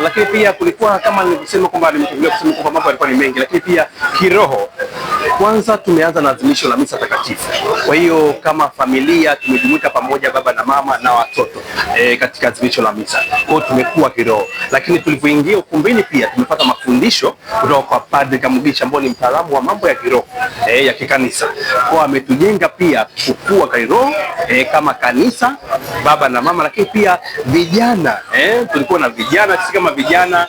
Lakini pia kulikuwa kama nilivyosema kwamba nimetangulia kusema kwamba mambo yalikuwa ni mengi, lakini pia kiroho. Kwanza tumeanza na adhimisho la misa takatifu. Kwa hiyo kama familia tumejumuika pamoja, baba na mama na watoto katika adhimisho la misa. Kwa hiyo tumekuwa kiroho, lakini tulipoingia ukumbini pia tumepata mafundisho kutoka kwa Padre Kamugisha ambaye ni mtaalamu wa mambo ya kiroho ya kikanisa. Kwa ametujenga pia kukua kiroho kama kanisa, baba na mama, lakini pia vijana tulikuwa na vijana, sisi kama vijana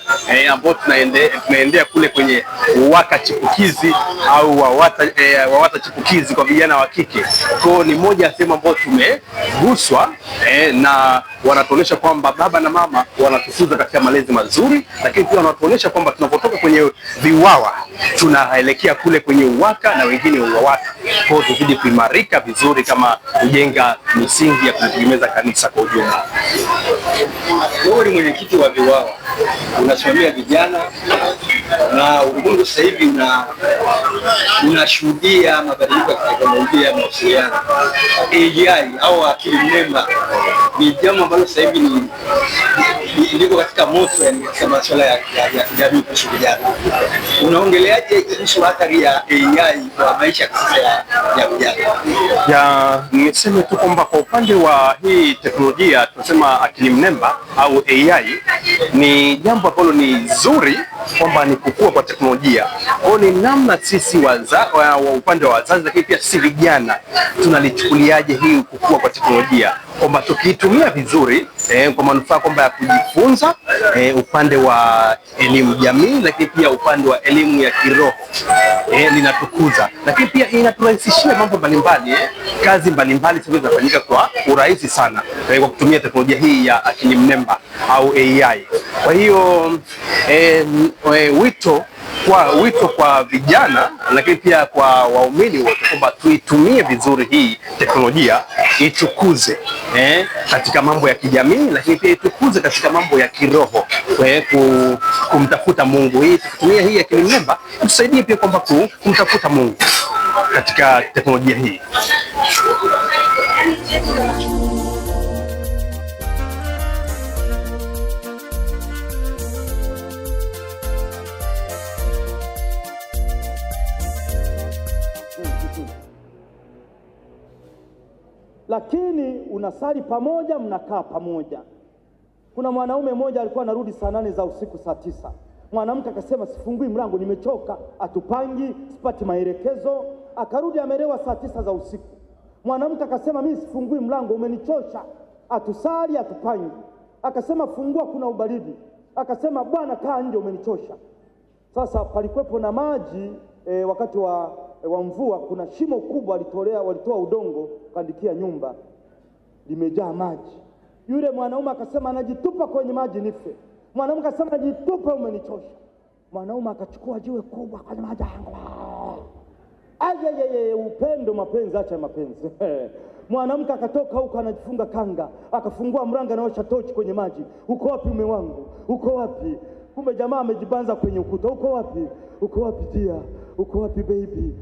ambao tunaendea kule kwenye uwaka chipukizi au wawata chipukizi kwa vijana wa kike. Kwa ni moja ya sehemu ambayo tumeguswa na wanatuonyesha kwamba baba na mama wanatufunza katika malezi mazuri, lakini pia wanatuonyesha kwamba tunapotoka kwenye viwawa tunaelekea kule kwenye uwaka na wengine uwawaka. Kwa hiyo tuzidi kuimarika vizuri kama kujenga misingi ya kutegemeza kanisa kwa ujumla. Wewe ni mwenyekiti wa viwawa, unasimamia vijana na ulimwengu sasa hivi unashuhudia mabadiliko ya teknolojia ya mawasiliano. AI au akili mnemba ni jambo ambalo sasa hivi ndiko katika moto, yani katika masuala ya kijamii kuhusu vijana. Unaongeleaje kuhusu athari ya AI kwa maisha sasa ya vijana? Niseme tu kwamba kwa upande wa hii teknolojia tunasema akili mnemba au AI ni jambo ambalo ni zuri, kwamba ni kukua kwa teknolojia. Kwa ni namna sisi wa upande wa wazazi, lakini pia sisi vijana tunalichukuliaje hii kukua kwa teknolojia, kwamba tukiitumia vizuri kwa manufaa kwamba ya kujifunza upande wa elimu jamii, lakini pia upande wa elimu ya kiroho linatukuza, lakini pia inaturahisishia mambo mbalimbali, kazi mbalimbali sasa zinafanyika kwa urahisi sana kwa kutumia teknolojia hii ya akili mnemba au AI. Kwa hiyo wito kwa vijana, lakini pia kwa waumini wote kwamba tuitumie vizuri hii teknolojia, itukuze katika mambo ya kijamii, lakini pia itukuze katika mambo ya kiroho, kumtafuta Mungu. Hii tukitumia hii akili mnemba tusaidie pia kwamba kumtafuta Mungu katika teknolojia hii. Lakini unasali pamoja, mnakaa pamoja. Kuna mwanaume mmoja alikuwa anarudi saa 8 za usiku, saa 9. Mwanamke akasema sifungui mlango, nimechoka, atupangi, sipati maelekezo. Akarudi amelewa saa 9 za usiku. Mwanamke akasema mimi sifungui mlango, umenichosha, atusali, atupangi. Akasema fungua, kuna ubaridi. Akasema bwana kaa nje, umenichosha. Sasa palikuwepo na maji wakati wa mvua, kuna shimo kubwa walitoa udongo kuandikia nyumba, limejaa maji. Yule mwanaume akasema anajitupa kwenye maji nife. Mwanamke akasema najitupa, umenichosha. Mwanaume akachukua jiwe kubwa kwenye maji. Upendo, mapenzi, acha mapenzi. Mwanamke akatoka huko anajifunga kanga, akafungua mranga, anaosha tochi kwenye maji. Uko wapi mume wangu? Uko wapi? Kumbe jamaa amejibanza kwenye ukuta. Uko wapi? Uko wapi dia? Uko wapi baby?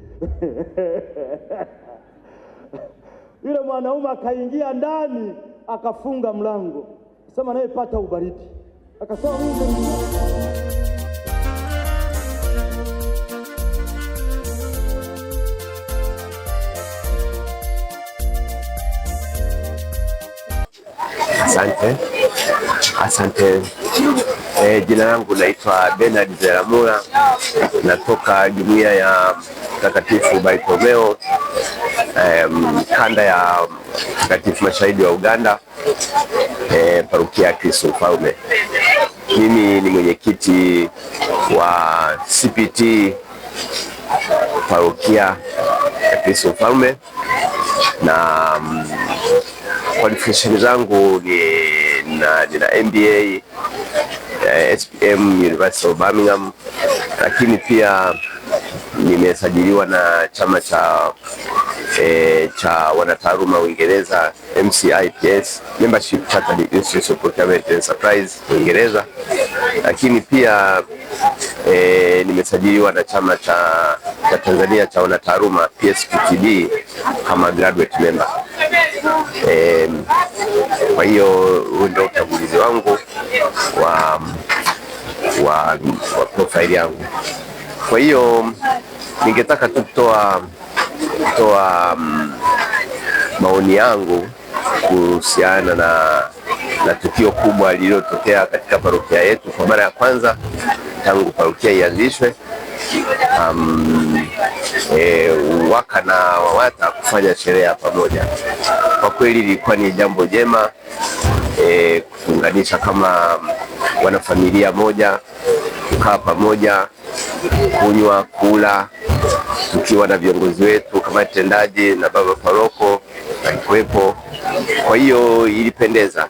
Yule mwanaume akaingia ndani, akafunga mlango. Sema naye pata ubaridi. Akasema Asante. Jina langu naitwa Bernard Zeramura, natoka jumuiya ya Mtakatifu Bartolomeo kanda ya Mtakatifu Mashahidi wa Uganda, parokia ya Kristo Mfalme. Mimi ni mwenyekiti wa CPT parokia ya Kristo Mfalme, na qualification zangu nina MBA SPM University of Birmingham, lakini pia nimesajiliwa na chama cha wanataaluma Uingereza MCIPS, Membership Chartered Institute of Procurement and Supplies Uingereza, lakini pia nimesajiliwa na chama cha Tanzania cha wanataaluma PSPTB kama graduate member. Kwa hiyo huo ndio utambulizi wangu wa profile yangu. Kwa hiyo ningetaka tu kutoa maoni yangu kuhusiana na tukio kubwa lililotokea katika parokia yetu kwa mara ya kwanza tangu parokia ianzishwe, UWAKA na WAWATA kufanya sherehe ya pamoja. Kwa kweli ilikuwa ni jambo jema kuunganisha kama wanafamilia moja, kukaa pamoja, kunywa, kula, tukiwa na viongozi wetu kama tendaji na baba paroko alikuwepo. Kwa hiyo ilipendeza,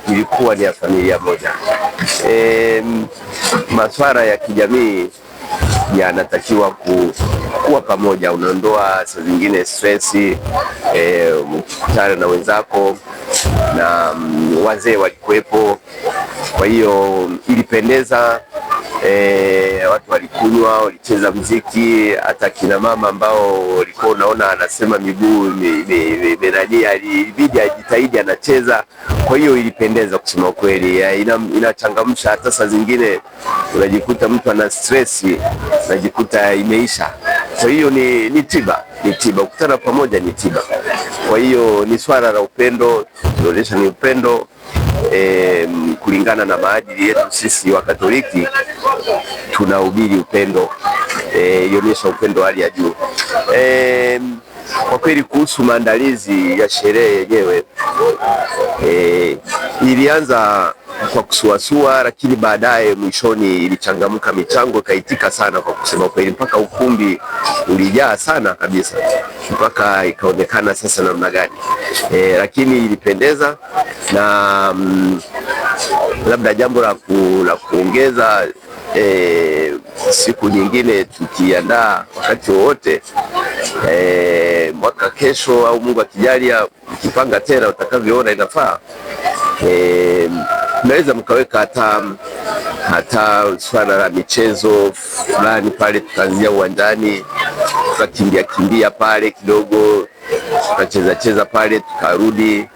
ilikuwa ni ya familia moja. Masuala ya kijamii yanatakiwa kuwa pamoja, unaondoa saa zingine stress, kukutana na wenzako, na wazee walikuwepo. Kwa hiyo ilipendeza watu walikunywa, walicheza mziki, hata kina mama ambao walikuwa unaona anasema miguu imerajia, ilibidi ajitahidi anacheza. Kwa hiyo ilipendeza kusema kweli, inachangamsha. Hata saa zingine unajikuta mtu ana stress, unajikuta imeisha. Kwa hiyo ni tiba, kukutana pamoja ni tiba. Kwa hiyo ni swala la upendo, tunaonyesha ni upendo kulingana na maadili yetu sisi wa Katoliki, tunahubiri upendo, ionyesha upendo hali ya juu. Kwa kweli kuhusu maandalizi ya sherehe yenyewe, ilianza kwa kusuasua, lakini baadaye mwishoni ilichangamka, michango ikaitika sana kwa kusema kweli, mpaka ukumbi ulijaa sana kabisa, mpaka ikaonekana sasa namna gani. Lakini ilipendeza, na labda jambo la kuongeza, siku nyingine tukiandaa wakati wowote, mwaka kesho au Mungu akijalia, mkipanga tena utakavyoona inafaa, mnaweza mkaweka hata swala la michezo fulani pale, tukaanzia uwanjani, tukakimbia pale kidogo, tukacheza pale, tukarudi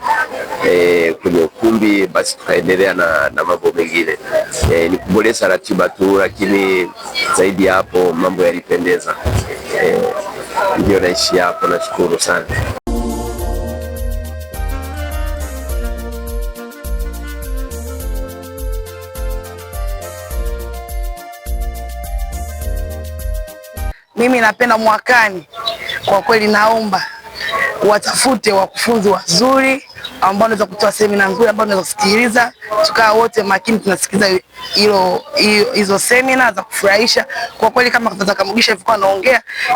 kwenye ukumbi, basi tukaendelea na mambo mengine. Ni kuboresha ratiba tu, lakini zaidi ya hapo mambo yalipendeza. Ndio naishi hapo, nashukuru sana. Mimi napenda mwakani, kwa kweli naomba watafute wakufunzi wazuri ambao wanaweza kutoa semina nzuri ambao tunaweza kusikiliza, tukaa wote makini tunasikiliza hizo semina za kufurahisha. Kwa kweli kama Dada Kamugisha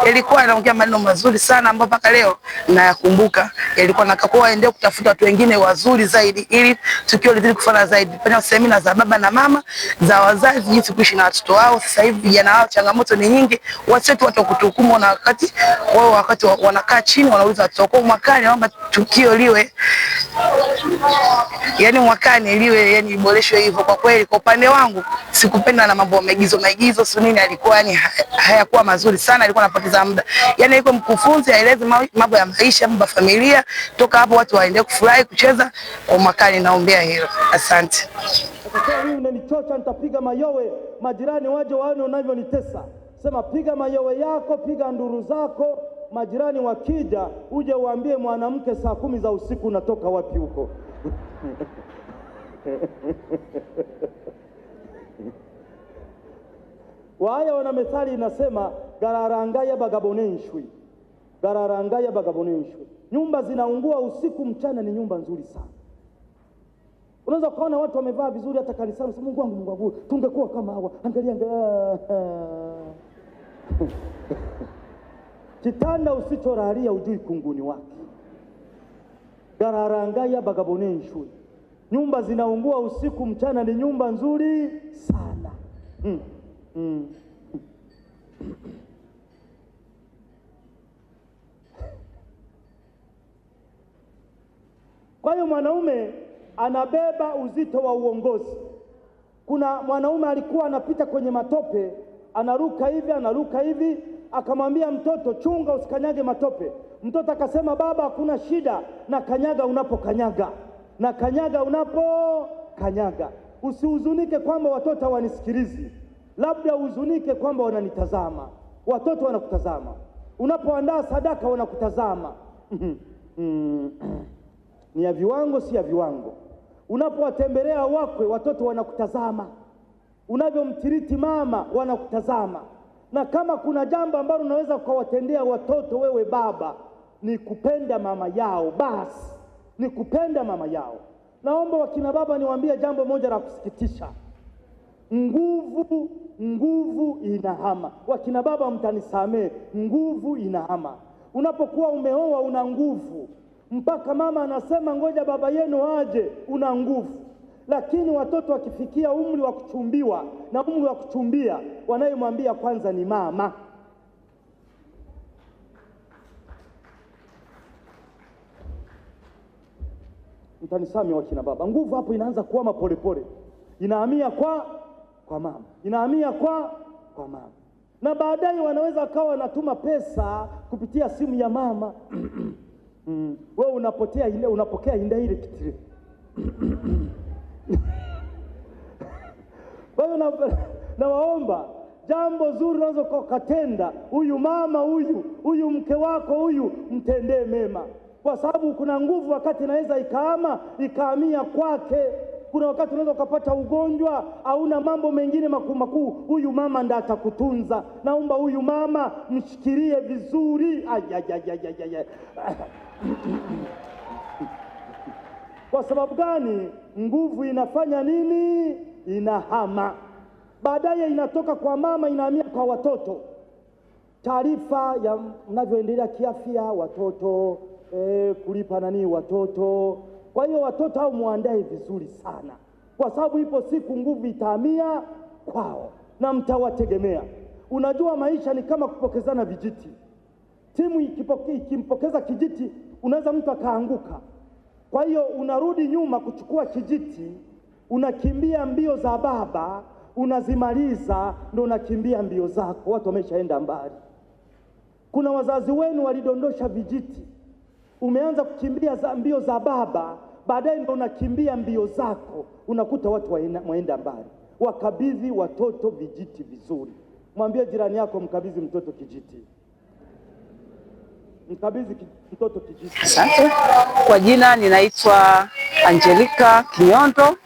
alikuwa anaongea maneno mazuri sana ambayo mpaka leo nayakumbuka. Yalikuwa nakakuwa aendelee kutafuta watu wengine wazuri zaidi ili tukio lizidi kufana zaidi. Fanya semina za baba na mama, za wazazi, jinsi kuishi na watoto wao. Sasa hivi vijana wao changamoto ni nyingi, wasiwetu watu kutuhukumu na wakati wanakaa chini wanauliza watoto mwakani, naomba tukio liwe mwakani liwe iboreshwe hivyo. Kwa kweli kwa upande wangu sikupenda na mambo maigizo sunini, alikuwa hayakuwa mazuri sana, alikuwa anapoteza muda. Iko mkufunzi aeleze mambo ya maisha, mambo ya familia, toka hapo watu waendelee kufurahi kucheza. Kwa mwakani naombea hilo. Asante. Sasa mimi unanichocha, nitapiga mayowe, majirani waje waone unavyonitesa. Sema piga mayowe yako, piga nduru zako, majirani wakija uje uambie mwanamke saa 10 za usiku unatoka wapi huko. Waya wana methali inasema gararangaya bagabonenshwi. Gararangaya bagabonenshwi. Nyumba zinaungua usiku, mchana ni nyumba nzuri sana. Unaweza kuona watu wamevaa vizuri hata kanisani, Mungu wangu tungekuwa kama hawa. Angalia kitanda usichoralia ujui kunguni wake. Gararangaya bagabonenshwi. Nyumba zinaungua usiku, mchana ni nyumba nzuri sana. Kwa hiyo mwanaume anabeba uzito wa uongozi. Kuna mwanaume alikuwa anapita kwenye matope, anaruka hivi, akamwambia mtoto, chunga usikanyage matope. Mtoto akasema, baba hakuna shida, na kanyaga unapokanyaga, na kanyaga unapokanyaga. Usihuzunike kwamba watoto wanisikilizi, labda uhuzunike kwamba wananitazama. Watoto wanakutazama. Unapoandaa sadaka wanakutazama. Ni ya viwango si ya viwango. Unapowatembelea wakwe, watoto wanakutazama. Unavyomtiriti mama, wanakutazama. Na kama kuna jambo ambalo unaweza kuwatendea watoto wewe baba, ni kupenda mama yao. Basi ni kupenda mama yao. Naomba wakina baba niwaambie jambo moja la kusikitisha. Nguvu inahama. Wakina baba mtanisamee, nguvu inahama. Unapokuwa umeoa una nguvu, mpaka mama anasema ngoja baba yenu aje, una nguvu. Lakini watoto wakifikia umri wa kuchumbiwa na umri wa kuchumbia, wanayemwambia kwanza ni mama. Mtanisame wakina baba, nguvu hapo inaanza kuama polepole, inahamia kwa kwa mama, inahamia kwa mama, na baadaye wanaweza wakawa wanatuma pesa kupitia simu ya mama. Wewe unapokea indirect. Kwa hiyo nawaomba, jambo zuri unaweza kukatenda, huyu mama huyu mke wako huyu, mtendee mema, kwa sababu kuna nguvu wakati inaweza ikahamia kwake. Kuna wakati unaweza ukapata ugonjwa au na mambo mengine makuu, huyu mama ndiye atakutunza. Naomba huyu mama mshikilie vizuri. Kwa sababu gani? Nguvu inafanya nini? Inahama, baadaye inatoka kwa mama inahamia kwa watoto. Taarifa ya mnavyoendelea kiafya, watoto kulipa watoto. Kwa hiyo watoto hao muandae vizuri sana, kwa sababu ipo siku nguvu itahamia kwao na mtawategemea. Unajua maisha ni kama kupokezana vijiti. Timu ikimpokeza kijiti, unaweza mtu akaanguka. Kwa hiyo unarudi nyuma kuchukua kijiti, unakimbia mbio za baba, unazimaliza, ndio unakimbia mbio zako. Watu wameshaenda mbali. Kuna wazazi wenu walidondosha vijiti, umeanza kukimbia mbio za baba, baadaye ndio unakimbia mbio zako, unakuta watu waenda mbali. Wakabidhi watoto vijiti vizuri. Mwambie jirani yako, mkabidhi mtoto kijiti. Mkabidhi mtoto kijiti. Asante. Kwa jina ninaitwa Angelica Kinyondo.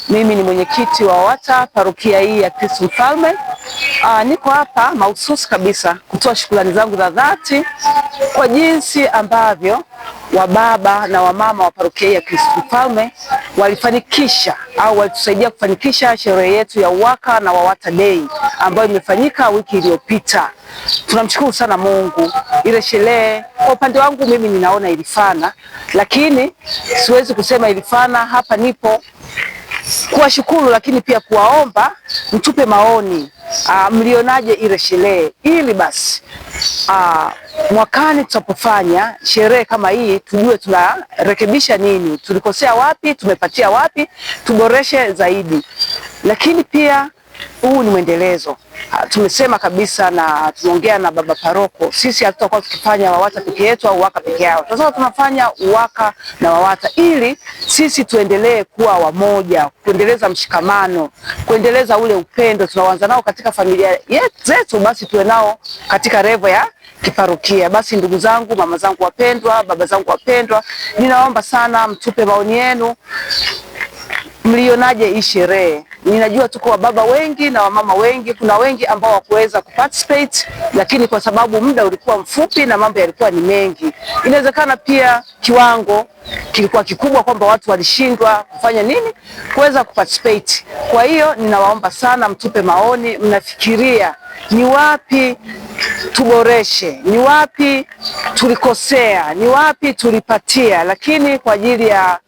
Mimi ni mwenyekiti wa WAWATA parokia hii ya Kristo Mfalme. Niko hapa mahususi kabisa kutoa shukrani zangu za dhati kwa jinsi ambavyo wababa na wamama wa parokia ya Kristo Mfalme walifanikisha au walitusaidia kufanikisha sherehe yetu ya UWAKA na WAWATA Day ambayo imefanyika wiki iliyopita. Tunamshukuru sana Mungu. Ile sherehe kwa upande wangu mimi ninaona ilifana, lakini siwezi kusema ilifana. Hapa nipo kuwashukuru, lakini pia kuwaomba mtupe maoni. Mlionaje ile sherehe, ili basi mwakani tutapofanya sherehe kama hii tujue tunarekebisha nini, tulikosea wapi, tumepatia wapi, tuboreshe zaidi. Lakini pia huu ni mwendelezo. Tumesema kabisa na tumeongea na baba paroko, sisi hatutakuwa tukifanya WAWATA peke yetu au UWAKA peke yao. Sasa tunafanya UWAKA na WAWATA ili sisi tuendelee kuwa wamoja, kuendeleza mshikamano, kuendeleza ule upendo tunaoanza nao katika familia zetu, basi tuwe nao katika revo ya kiparokia. Basi ndugu zangu, mama zangu wapendwa, baba zangu wapendwa, ninaomba sana mtupe maoni yenu. Mlionaje hii sherehe? Ninajua tuko wababa wengi na wamama wengi, kuna wengi ambao hawakuweza kuparticipate, lakini kwa sababu muda ulikuwa mfupi na mambo yalikuwa ni mengi, inawezekana pia kiwango kilikuwa kikubwa kwamba watu walishindwa kufanya nini, kuweza kuparticipate. Kwa hiyo ninawaomba sana mtupe maoni, mnafikiria ni wapi tuboreshe, ni wapi tulikosea, ni wapi tulipatia, lakini kwa ajili ya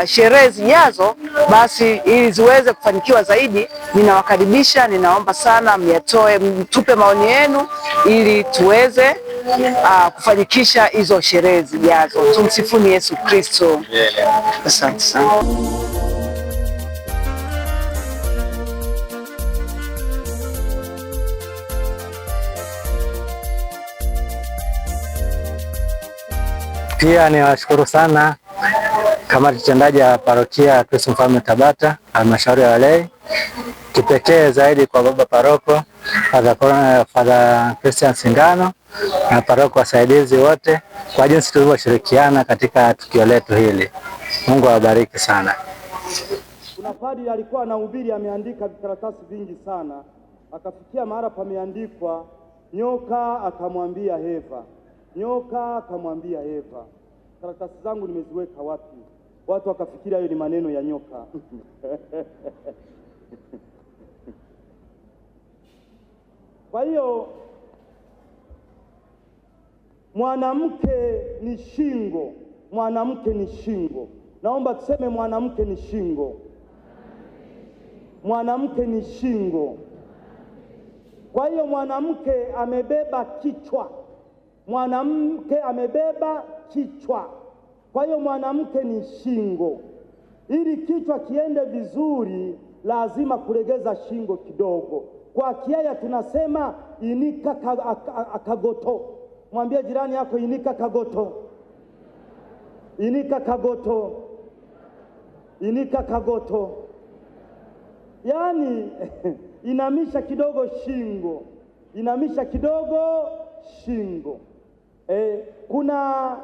sherehe zijazo basi ili ziweze kufanikiwa zaidi, ninawakaribisha, ninaomba sana myatoe, mtupe maoni yenu ili tuweze kufanikisha hizo sherehe zijazo. Tumsifuni Yesu Kristo. Asante sana. Pia niwashukuru sana kamati tendaji ya parokia ya Kristo Mfalme Tabata, halmashauri ya walei, kipekee zaidi kwa baba paroko Father Christian Singano na paroko wasaidizi wote kwa jinsi tulivyoshirikiana katika tukio letu hili. Mungu awabariki sana. Kuna padri alikuwa anahubiri, ameandika vikaratasi vingi sana, akafikia mahali pameandikwa nyoka akamwambia Eva, nyoka akamwambia Eva. Karatasi zangu nimeziweka wapi? Watu wakafikiria hiyo ni maneno ya nyoka. Kwa hiyo mwanamke ni shingo, mwanamke ni shingo. Naomba tuseme mwanamke ni shingo, mwanamke ni shingo. Kwa hiyo mwanamke amebeba kichwa, mwanamke amebeba kichwa. Kwa hiyo mwanamke ni shingo. Ili kichwa kiende vizuri, lazima kulegeza shingo kidogo. Kwa Kiaya tunasema inika kagoto. Mwambie jirani yako inika kagoto. Inika kagoto. Inika kagoto. Yaani inamisha kidogo shingo. Inamisha kidogo shingo. Kuna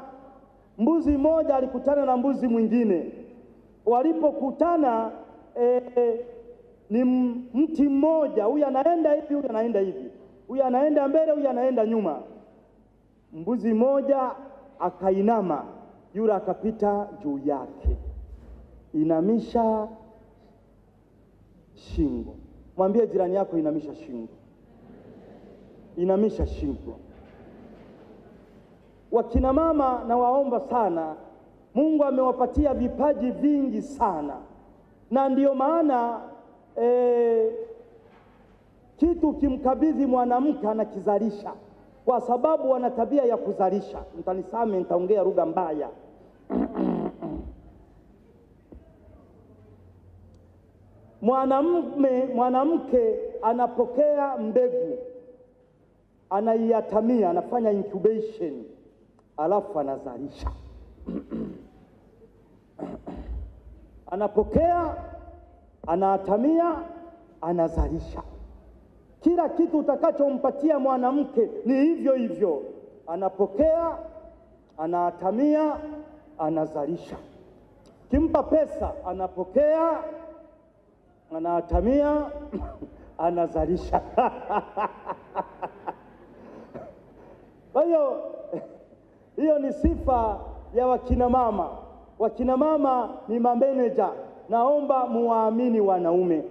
mbuzi mmoja alikutana na mbuzi mwingine. Walipokutana ni mti mmoja, huyu anaenda hivi, huyu anaenda hivi, huyu anaenda mbele, huyu anaenda nyuma. Mbuzi mmoja akainama, yule akapita juu yake. Inamisha shingo. Mwambie jirani yako inamisha shingo. Inamisha shingo. Wakina mama na waomba sana, Mungu amewapatia vipaji vingi sana, na ndiyo maana kitu kimkabidhi mwanamke anakizalisha, kwa sababu wana tabia ya kuzalisha. Mtanisame, nitaongea lugha mbaya. Mwanamke anapokea mbegu, anaiatamia, anafanya incubation, alafu anazalisha. Anapokea, anaatamia, anazalisha. Kila kitu utakachompatia mwanamke ni hivyo hivyo. Anapokea, anaatamia, anazalisha. Kimpa pesa, anapokea, anaatamia, anazalisha. Kwa hiyo ni sifa ya wakina mama. Wakina mama ni mameneja. Naomba muwaamini wanaume.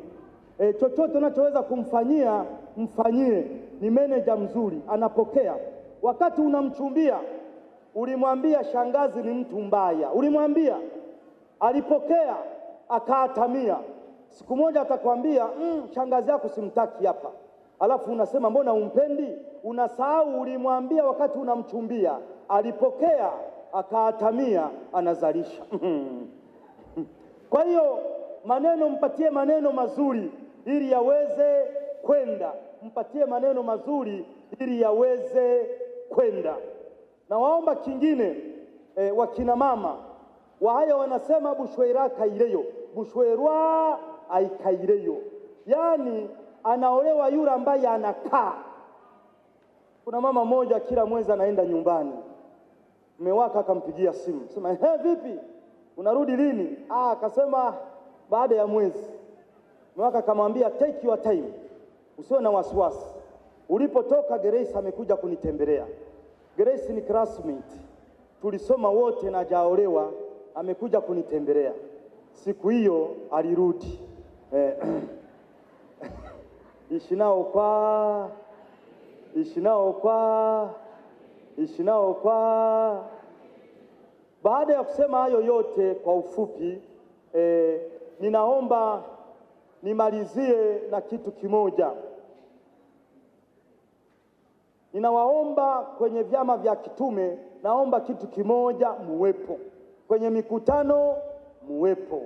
Chochote unachoweza kumfanyia, mfanyie. Ni meneja mzuri, anapokea. Wakati unamchumbia, ulimwambia shangazi ni mtu mbaya, ulimwambia, alipokea, akaatamia. Siku moja atakwambia shangazi yako simtaki hapa, alafu unasema mbona umpendi? Unasahau ulimwambia wakati unamchumbia, alipokea, akaatamia, anazalisha. Kwa hiyo maneno, mpatie maneno mazuri ili yaweze kwenda. Mpatie maneno mazuri ili yaweze kwenda. Na waomba kingine, wakina mama wahaya wanasema bushwera kaireyo, bushwerwa aikaireyo. Yaani anaolewa yule ambaye anakaa. Kuna mama moja kila mwezi anaenda nyumbani, mume wake akampigia simu, sema vipi, unarudi lini? Akasema baada ya mwezi. Mume wake akamwambia take your time, usiwe na wasiwasi. Ulipotoka Grace amekuja kunitembelea. Grace ni classmate, tulisoma wote na hajaolewa, amekuja kunitembelea. Siku hiyo alirudi. Ishinao kwa. Baada ya kusema hayo yote kwa ufupi, ninaomba nimalizie na kitu kimoja. Ninawaomba kwenye vyama vya kitume, naomba kitu kimoja, muwepo. Kwenye mikutano muwepo.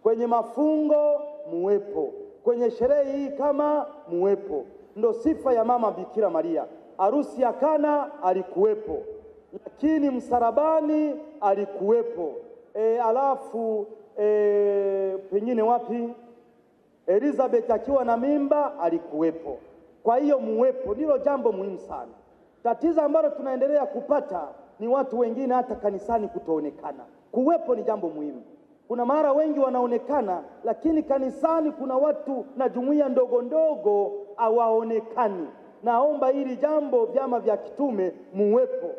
Kwenye mafungo muwepo. Kwenye sherehe hii kama muwepo. Ndo sifa ya mama Bikira Maria. Harusi ya Kana alikuwepo, lakini msalabani alikuwepo. Alafu pengine wapi, Elizabeth akiwa na mimba alikuwepo. Kwa hiyo muwepo, ndilo jambo muhimu sana. Tatizo ambalo tunaendelea kupata ni watu wengine hata kanisani kutoonekana. Kuwepo ni jambo muhimu. Kuna mara wengi wanaonekana, lakini kanisani kuna watu na jumuiya ndogo ndogo hawaonekani. Naomba hili jambo vyama vya kitume muwepo.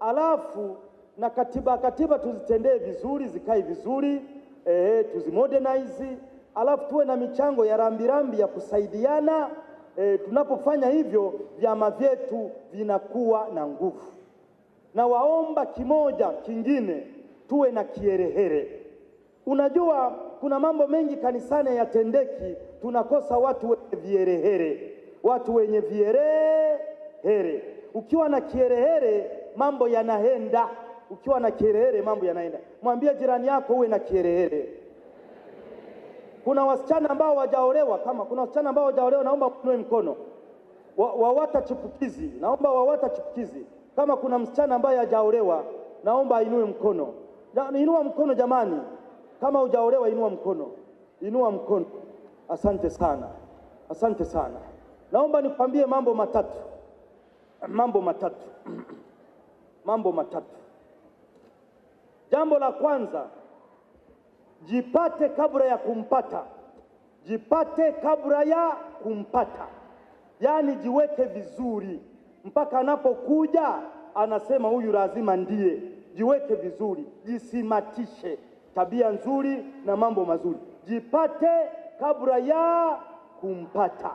Alafu na katiba tuzitendee vizuri, zikae vizuri, tuzimodernize. Alafu tuwe na michango ya rambirambi ya kusaidiana. Tunapofanya hivyo, vyama vyetu vinakuwa na nguvu. Na waomba kimoja kingine, tuwe na kiherehere. Unajua kuna mambo mengi kanisani yatendeki, tunakosa watu wenye viherehere. Watu wenye viherehere. Ukiwa na kiherehere mambo yanaenda. Ukiwa na kiherehere mambo yanaenda. Mwambie jirani yako uwe na kiherehere. Kuna wasichana ambao hawajaolewa, kama kuna wasichana ambao hawajaolewa, naomba mnue mkono. Wawata chipukizi, naomba wawata chipukizi. Kama kuna msichana ambaye hajaolewa, naomba inue mkono. Inua mkono jamani. Kama hujaolewa inua mkono. Inua mkono. Asante sana. Asante sana. Naomba nikwambie mambo matatu. Mambo matatu. Mambo matatu. Jambo la kwanza, jipate kabla ya kumpata. Jipate kabla ya kumpata. Yaani jiweke vizuri mpaka anapokuja anasema huyu lazima ndiye. Jiweke vizuri, jisimatishe tabia nzuri na mambo mazuri. Jipate kabla ya kumpata.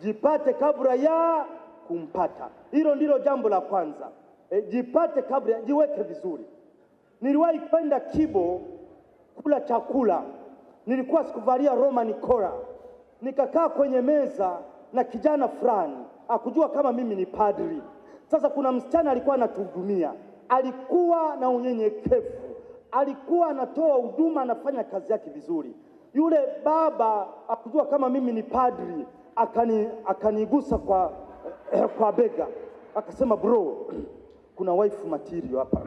Jipate kabla ya kumpata. Hilo ndilo jambo la kwanza. Jipate kabla, jiweke vizuri. Niliwahi kwenda Kibo kula chakula. Nilikuwa sikuvalia Roman collar. Nikakaa kwenye meza na kijana fulani, akujua kama mimi ni padri. Sasa kuna msichana alikuwa anatuhudumia. Alikuwa na unyenyekevu. Alikuwa anatoa huduma, anafanya kazi yake vizuri. Yule baba akujua kama mimi ni padri, akanigusa kwa bega. Akasema, bro, kuna wife material hapa.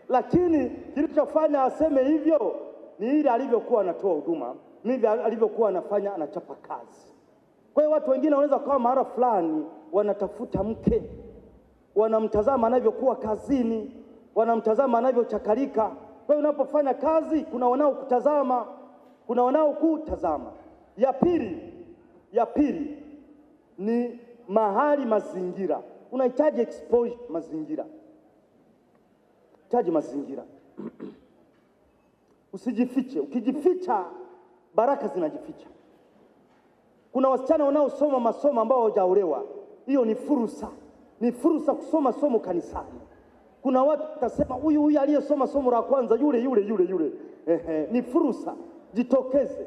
Lakini kilichofanya aseme hivyo ni ile alivyokuwa anatoa huduma, ni alivyokuwa anafanya, anachapa kazi. Kwa hiyo watu wengine wanaweza kuwa mahali fulani wanatafuta mke, wanamtazama anavyokuwa kazini, wanamtazama anavyochakalika. Kwa hiyo unapofanya kazi kuna wanaokutazama, kuna wanaokutazama. Ya pili ni mahali, mazingira. Unahitaji exposure mazingira. Hitaji mazingira. Usijifiche. Ukijificha baraka zinajificha. Kuna wasichana wanaosoma masomo ambao hawajaolewa. Hiyo ni fursa. Ni fursa kusoma somo kanisani. Kuna watu watasema huyu aliyesoma somo la kwanza yule. Ni fursa. Jitokeze.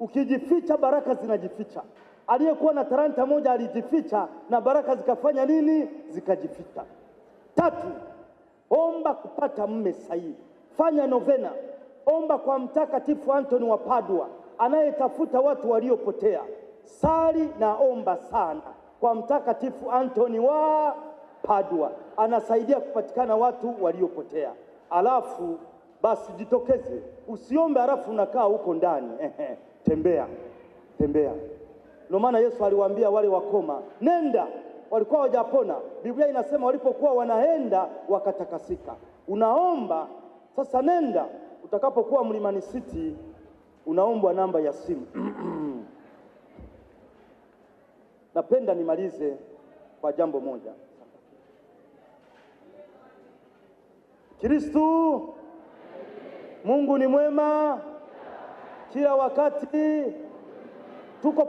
Ukijificha baraka zinajificha. Aliyekuwa na talanta moja alijificha na baraka zikafanya nini? Zikajificha. 3, omba kupata mume sahihi. Fanya novena. Omba kwa Mtakatifu Antoni wa Padua anayetafuta watu waliopotea. Sali na omba sana kwa Mtakatifu Antoni wa Padua, anasaidia kupatikana watu waliopotea. Alafu basi jitokeze, usiombe alafu unakaa huko ndani. Tembea. Ndio maana Yesu aliwaambia wale wakoma, nenda. Walikuwa hawajapona. Biblia inasema walipokuwa wanaenda wakatakasika. Unaomba sasa, nenda. Utakapokuwa Mlimani City unaombwa namba ya simu. Napenda nimalize kwa jambo moja. Kristo, Mungu ni mwema kila wakati. Tuko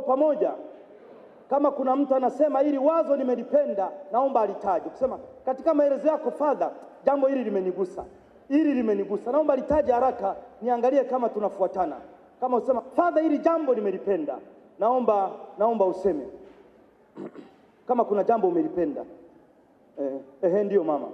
pamoja. Kama kuna mtu anasema hili wazo nimelipenda, naomba alitaje. Kusema katika maelezo yako, Father, jambo hili limenigusa. Naomba litaje haraka niangalie kama tunafuatana. Kama usema Father, hili jambo nimelipenda, naomba useme. Kama kuna jambo umelipenda. Ndio mama.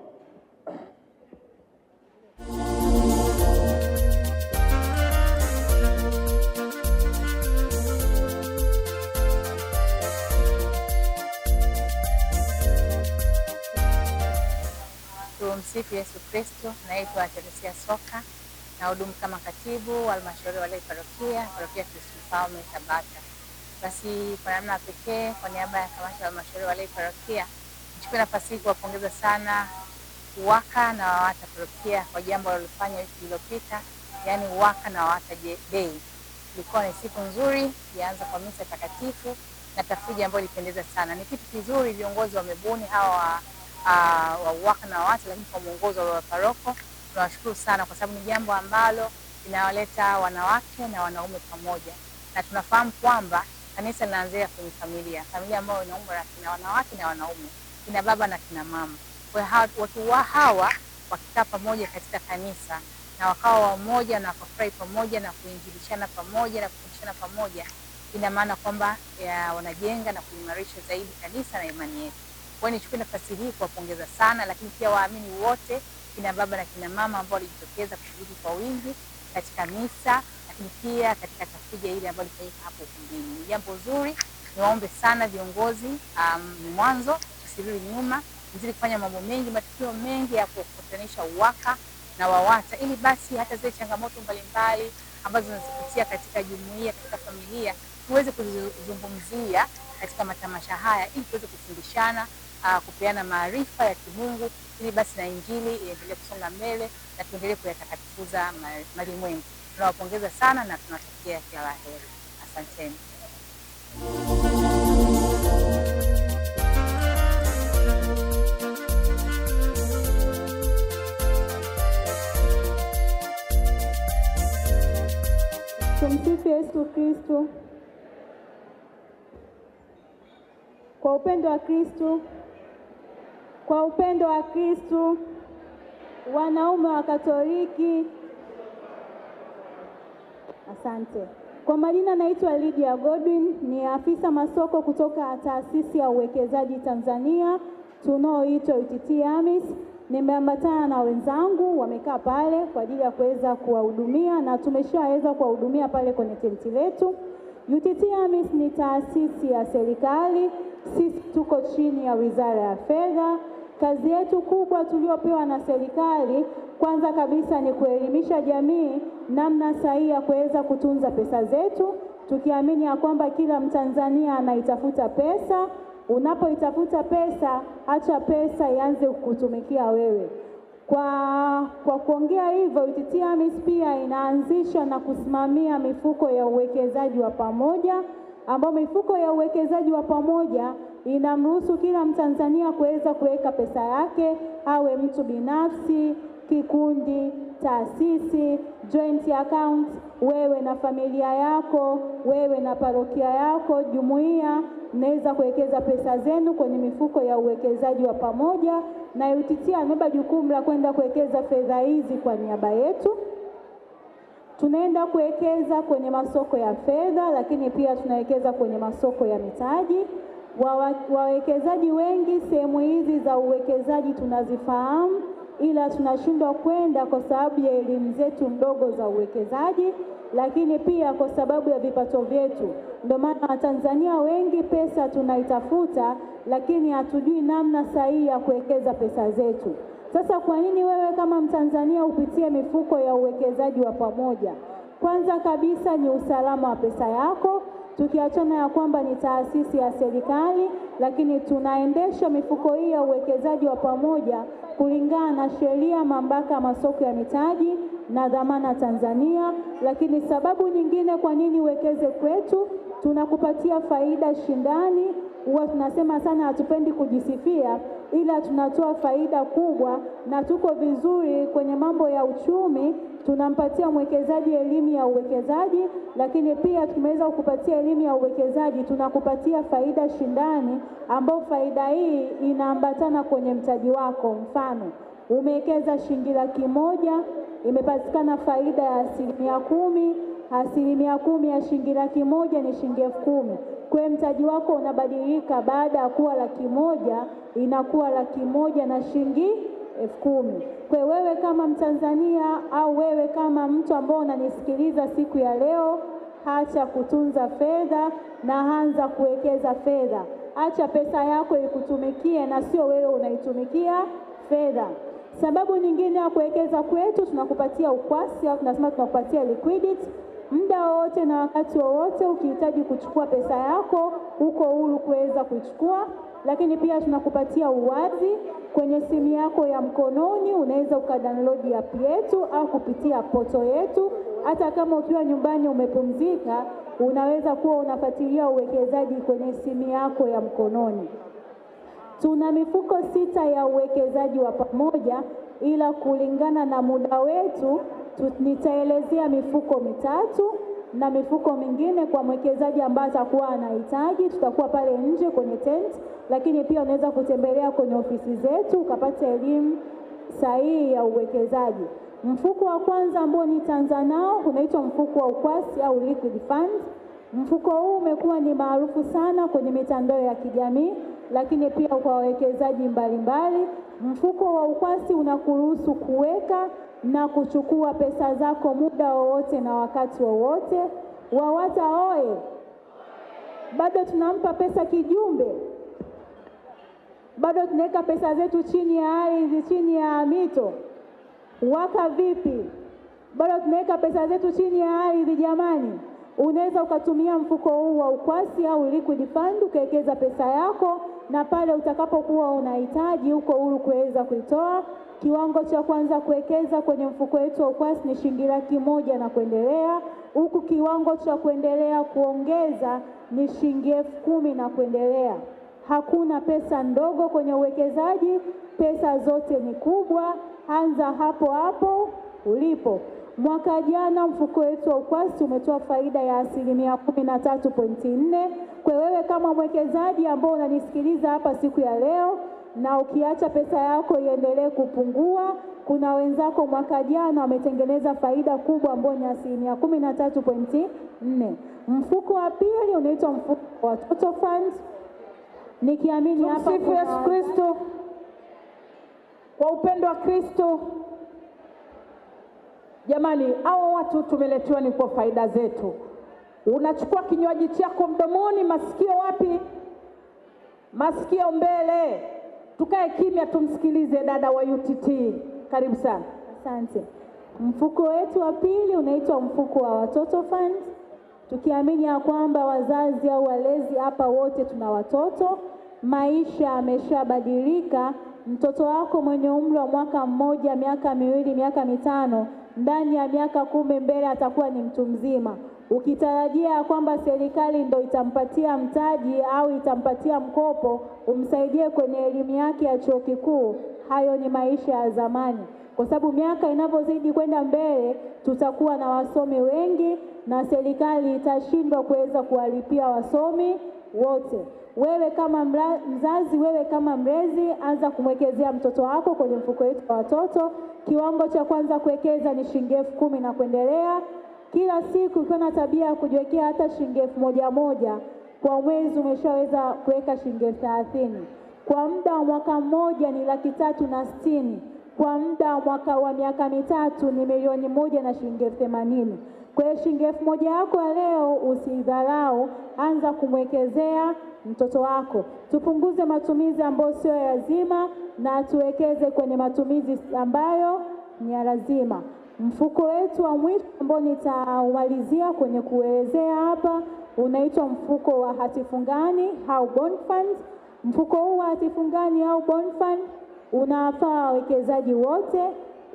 Tumsifu Yesu Kristo. Naitwa Teresia Soka, na hudumu kama katibu wa halmashauri walei parokia Kristo Mfalme Tabata. Basi kwa namna pekee, kwa niaba ya kamati ya halmashauri walei parokia, nichukue nafasi hii kuwapongeza sana UWAKA na WAWATA parokia kwa jambo walilofanya wiki iliyopita, yani UWAKA na WAWATA Day. Ilikuwa ni siku nzuri, ilianza kwa misa takatifu na tafrija ambayo ilipendeza sana. Ni kitu kizuri viongozi wamebuni hawa wa UWAKA na WAWATA, lakini kwa mwongozo wa paroko tunawashukuru sana, kwa sababu ni jambo ambalo linawaleta wanawake na wanaume pamoja, na tunafahamu kwamba Kanisa linaanzia kwenye familia ambayo inaundwa na wanawake na wanaume, kina baba na kina mama. Kwa hiyo watu hawa wakikaa pamoja katika kanisa na wakawa wamoja na kufurahi pamoja na kuinjilishana pamoja na kufundishana pamoja, ina maana kwamba wanajenga na kuimarisha zaidi kanisa na imani yetu. Kwa hiyo nichukue nafasi hii kuwapongeza sana, lakini pia waamini wote, kina baba na kina mama ambao walijitokeza kushiriki kwa wingi katika misa, lakini pia katika tafrija ile ambayo ilifanyika hapo ukumbini. Ni jambo zuri. Niwaombe sana viongozi, mwanzo tusirudi nyuma, mzidi kufanya mambo mengi, matukio mengi ya kukutanisha UWAKA na WAWATA, ili basi hata zile changamoto mbalimbali ambazo tunazipitia katika jumuiya, katika familia, tuweze kuzungumzia katika matamasha haya, ili tuweze kufundishana, kupeana maarifa ya kimungu, ili basi na injili iendelee kusonga mbele na tuendelee kuyatakatifuza malimwengu. Tunawapongeza sana na tunatakia kila la heri. Asanteni. Tumsifu Yesu Kristo. Kwa upendo wa Kristo, kwa upendo wa Kristo, wanaume wa Katoliki. Asante. Kwa majina naitwa Lydia Godwin, ni afisa masoko kutoka Taasisi ya Uwekezaji Tanzania tunaoitwa UTT AMIS. Nimeambatana na wenzangu wamekaa pale kwa ajili ya kuweza kuwahudumia na tumeshaweza kuwahudumia pale kwenye tenti letu. UTT AMIS ni taasisi ya serikali, sisi tuko chini ya Wizara ya Fedha. Kazi yetu kubwa tuliopewa na serikali kwanza kabisa ni kuelimisha jamii namna sahihi ya kuweza kutunza pesa zetu, tukiamini ya kwamba kila Mtanzania anaitafuta pesa. Unapoitafuta pesa, acha pesa ianze kukutumikia wewe. Kwa kuongea hivyo, UTT AMIS pia inaanzisha na kusimamia mifuko ya uwekezaji wa pamoja, ambao mifuko ya uwekezaji wa pamoja inamruhusu kila Mtanzania kuweza kuweka pesa yake, awe mtu binafsi, kikundi, taasisi, joint account, wewe na familia yako, wewe na parokia yako, jumuiya, mnaweza kuwekeza pesa zenu kwenye mifuko ya uwekezaji wa pamoja, na UTT amebeba jukumu la kwenda kuwekeza fedha hizi kwa niaba yetu. Tunaenda kuwekeza kwenye masoko ya fedha, lakini pia tunawekeza kwenye masoko ya mitaji. Wawekezaji wengi sehemu hizi za uwekezaji tunazifahamu, ila tunashindwa kwenda kwa sababu ya elimu zetu ndogo za uwekezaji, lakini pia kwa sababu ya vipato vyetu. Ndio maana Watanzania wengi pesa tunaitafuta, lakini hatujui namna sahihi ya kuwekeza pesa zetu. Sasa kwa nini wewe kama Mtanzania upitie mifuko ya uwekezaji wa pamoja? Kwanza kabisa ni usalama wa pesa yako, tukiachana ya kwamba ni taasisi ya serikali, lakini tunaendesha mifuko hii ya uwekezaji wa pamoja kulingana na sheria mamlaka ya masoko ya mitaji na dhamana Tanzania. Lakini sababu nyingine kwa nini uwekeze kwetu, tunakupatia faida shindani. Huwa tunasema sana hatupendi kujisifia, ila tunatoa faida kubwa na tuko vizuri kwenye mambo ya uchumi. Tunampatia mwekezaji elimu ya uwekezaji, lakini pia tumeweza kukupatia elimu ya uwekezaji, tunakupatia faida shindani, ambao faida hii inaambatana kwenye mtaji wako. Mfano, umewekeza shilingi 100,000, imepatikana faida ya 10%. 10% ya shilingi 100,000 ni shilingi 10,000. Kwa mtaji wako unabadilika, baada ya kuwa 100,000 inakuwa 100,000 na shilingi 10,000. Kwa wewe kama Mtanzania au wewe kama mtu ambao unanisikiliza siku ya leo, acha kutunza fedha na anza kuwekeza fedha. Acha pesa yako ikutumikie na sio wewe unaitumikia fedha. Sababu nyingine ya kuwekeza kwetu, tunakupatia ukwasi au tunasema tunakupatia liquidity. Muda wote na wakati wowote ukihitaji kuchukua pesa yako, uko huru kuweza kuchukua. Lakini pia tunakupatia uwazi kwenye simu yako ya mkononi, unaweza ukadownload app yetu au kupitia poto yetu. Hata kama ukiwa nyumbani umepumzika, unaweza kuwa unafuatilia uwekezaji kwenye simu yako ya mkononi. Tuna mifuko 6 ya uwekezaji wa pamoja, ila kulingana na muda wetu nitaelezea mifuko mitatu. na mifuko mingine kwa mwekezaji ambaye atakuwa anahitaji. Tutakuwa pale nje kwenye tent, lakini pia unaweza kutembelea kwenye ofisi zetu ukapata elimu sahihi ya uwekezaji. Mfuko wa kwanza ambao nitaanza nao unaitwa mfuko wa ukwasi au liquid fund. Mfuko huu umekuwa ni maarufu sana kwenye mitandao ya kijamii, lakini pia kwa wawekezaji mbalimbali. Mfuko wa ukwasi unakuruhusu kuweka na kuchukua pesa zako muda wowote na wakati wowote. WAWATA oye! Bado tunampa pesa kijumbe, bado tunaweka pesa zetu chini ya ardhi, chini ya mito. Waka vipi? Bado tunaweka pesa zetu chini ya ardhi jamani. Unaweza ukatumia mfuko huu wa ukwasi au liquid fund ukawekeza pesa yako, na pale utakapokuwa unahitaji huko huru kuweza kuitoa. Kiwango cha kwanza kuwekeza kwenye mfuko wetu wa ukwasi ni shilingi 100,000 na kuendelea, huku kiwango cha kuendelea kuongeza ni shilingi 10,000 na kuendelea. Hakuna pesa ndogo kwenye uwekezaji, pesa zote ni kubwa. Anza hapo hapo ulipo. Mwaka jana mfuko wetu wa ukwasi umetoa faida ya 13.4. Kwa wewe kama mwekezaji ambao unanisikiliza hapa siku ya leo, na ukiacha pesa yako iendelee kupungua, kuna wenzako mwaka jana wametengeneza faida kubwa ambayo ni 13.4. Mfuko wa pili unaitwa mfuko wa Total Fund. Nikiamini hapa Tumsifu Yesu Kristo. Kwa upendo wa Kristo, jamani, hao watu tumeletewa ni kwa faida zetu. Unachukua kinywaji chako mdomoni, masikio wapi? Masikio mbele. Tukae kimya tumsikilize dada wa UTT. Karibu sana. Asante. Mfuko wetu wa pili unaitwa mfuko wa watoto fund. Tukiamini ya kwamba wazazi au walezi hapa wote tuna watoto, maisha yameshabadilika. Mtoto wako mwenye umri wa mwaka mmoja, miaka miwili, miaka mitano, ndani ya miaka 10 mbele atakuwa ni mtu mzima. Ukitarajia kwamba serikali ndio itampatia mtaji au itampatia mkopo umsaidie kwenye elimu yake ya chuo kikuu, hayo ni maisha ya zamani. Kwa sababu miaka inavyozidi kwenda mbele, tutakuwa na wasomi wengi na serikali itashindwa kuweza kuwalipia wasomi wote. Wewe kama mzazi, wewe kama mlezi, anza kumwekezea mtoto wako kwenye mfuko wetu wa watoto. Kiwango cha kwanza kuwekeza ni shilingi 10,000 na kuendelea. Kila siku ukiwa na tabia ya kujiwekea hata shilingi 1,000, kwa mwezi umeshaweza kuweka shilingi 30,000. Kwa muda wa mwaka mmoja ni 360,000. Kwa muda wa miaka mitatu ni 1,000,000 na shilingi 80,000. Kwa hiyo shilingi 1,000 yako ya leo usidharau, anza kumwekezea mtoto wako. Tupunguze matumizi ambayo sio ya lazima na tuwekeze kwenye matumizi ambayo ni ya lazima. Mfuko wetu wa mwisho ambao nitaumalizia kwenye kuelezea hapa unaitwa mfuko wa hatifungani au bond fund. Mfuko huu wa hatifungani au bond fund unawafaa wawekezaji wote,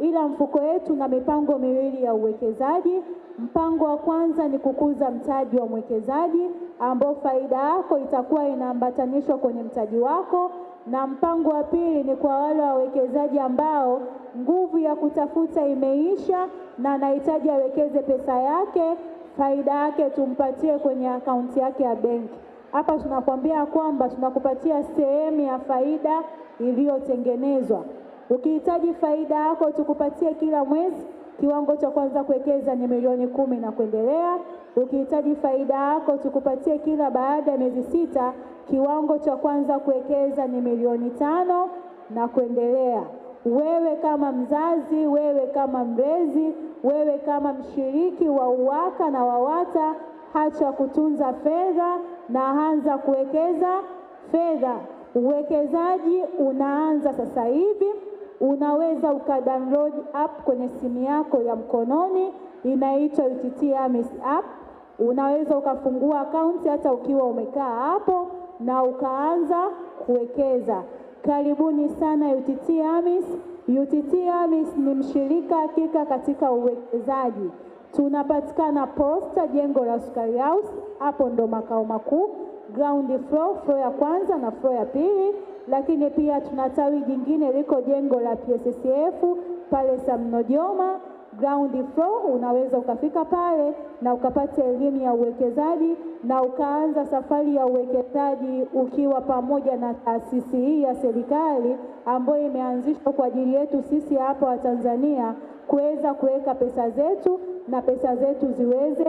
ila mfuko wetu na mipango miwili ya uwekezaji. Mpango wa kwanza ni kukuza mtaji wa mwekezaji ambao faida yako itakuwa inaambatanishwa kwenye mtaji wako, na mpango wa pili ni kwa wale wawekezaji ambao nguvu ya kutafuta imeisha na anahitaji awekeze pesa yake, faida yake tumpatie kwenye akaunti yake ya benki. Hapa tunakwambia kwamba tunakupatia sehemu ya faida iliyotengenezwa. Ukihitaji faida yako tukupatie kila mwezi, kiwango cha kwanza kuwekeza ni 10,000 na kuendelea. Ukihitaji faida yako tukupatie kila baada ya miezi 6, kiwango cha kwanza kuwekeza ni 500,000 na kuendelea. Wewe kama mzazi, wewe kama mlezi, wewe kama mshiriki wa UWAKA na WAWATA, hacha kutunza fedha na anza kuwekeza fedha. Uwekezaji unaanza sasa hivi. Unaweza ukadownload app kwenye simu yako ya mkononi, inaitwa UTT AMIS app. Unaweza ukafungua akaunti hata ukiwa umekaa hapo na ukaanza kuwekeza. Karibuni sana UTT AMIS. UTT AMIS ni mshirika hakika katika uwekezaji. Tunapatikana Posta, jengo la Sukari House, hapo ndo makao makuu, ground floor, floor ya kwanza na floor ya pili. Lakini pia tuna tawi jingine liko jengo la PSSF pale Samnojoma, ground floor, unaweza ukafika pale na ukapata elimu ya uwekezaji na ukaanza safari ya uwekezaji ukiwa pamoja na taasisi hii ya serikali ambayo imeanzishwa kwa ajili yetu sisi hapa wa Tanzania kuweza kuweka pesa zetu na pesa zetu ziweze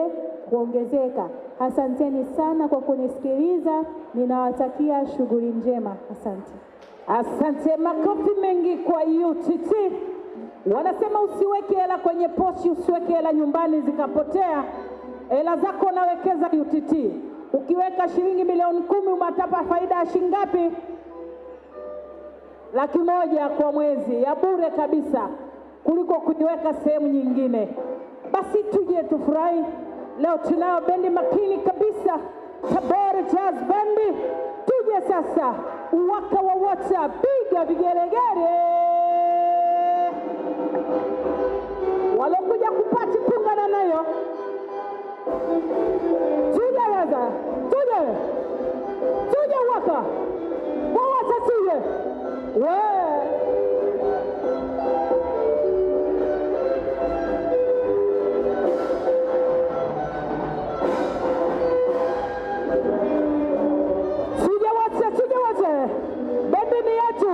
kuongezeka. Asanteni sana kwa kunisikiliza. Ninawatakia shughuli njema. Asante. Asante, makofi mengi kwa UTT. Wanasema usiweke hela kwenye pochi, usiweke hela nyumbani zikapotea. Hela zako unawekeza UTT. Ukiweka shilingi milioni 10 unapata faida ya shilingi ngapi? 100,000 kwa mwezi, ya bure kabisa, kuliko kujiweka sehemu nyingine. Basi tuje tufurahi. Leo tunao bendi makini kabisa, Tabora Jazz Band. Tuje sasa, Uwaka wa Wata, piga vigelegele. Walokuja kupati pungana nayo. Tuje waza, tuje Uwaka wa Wata, tuje bendi yetu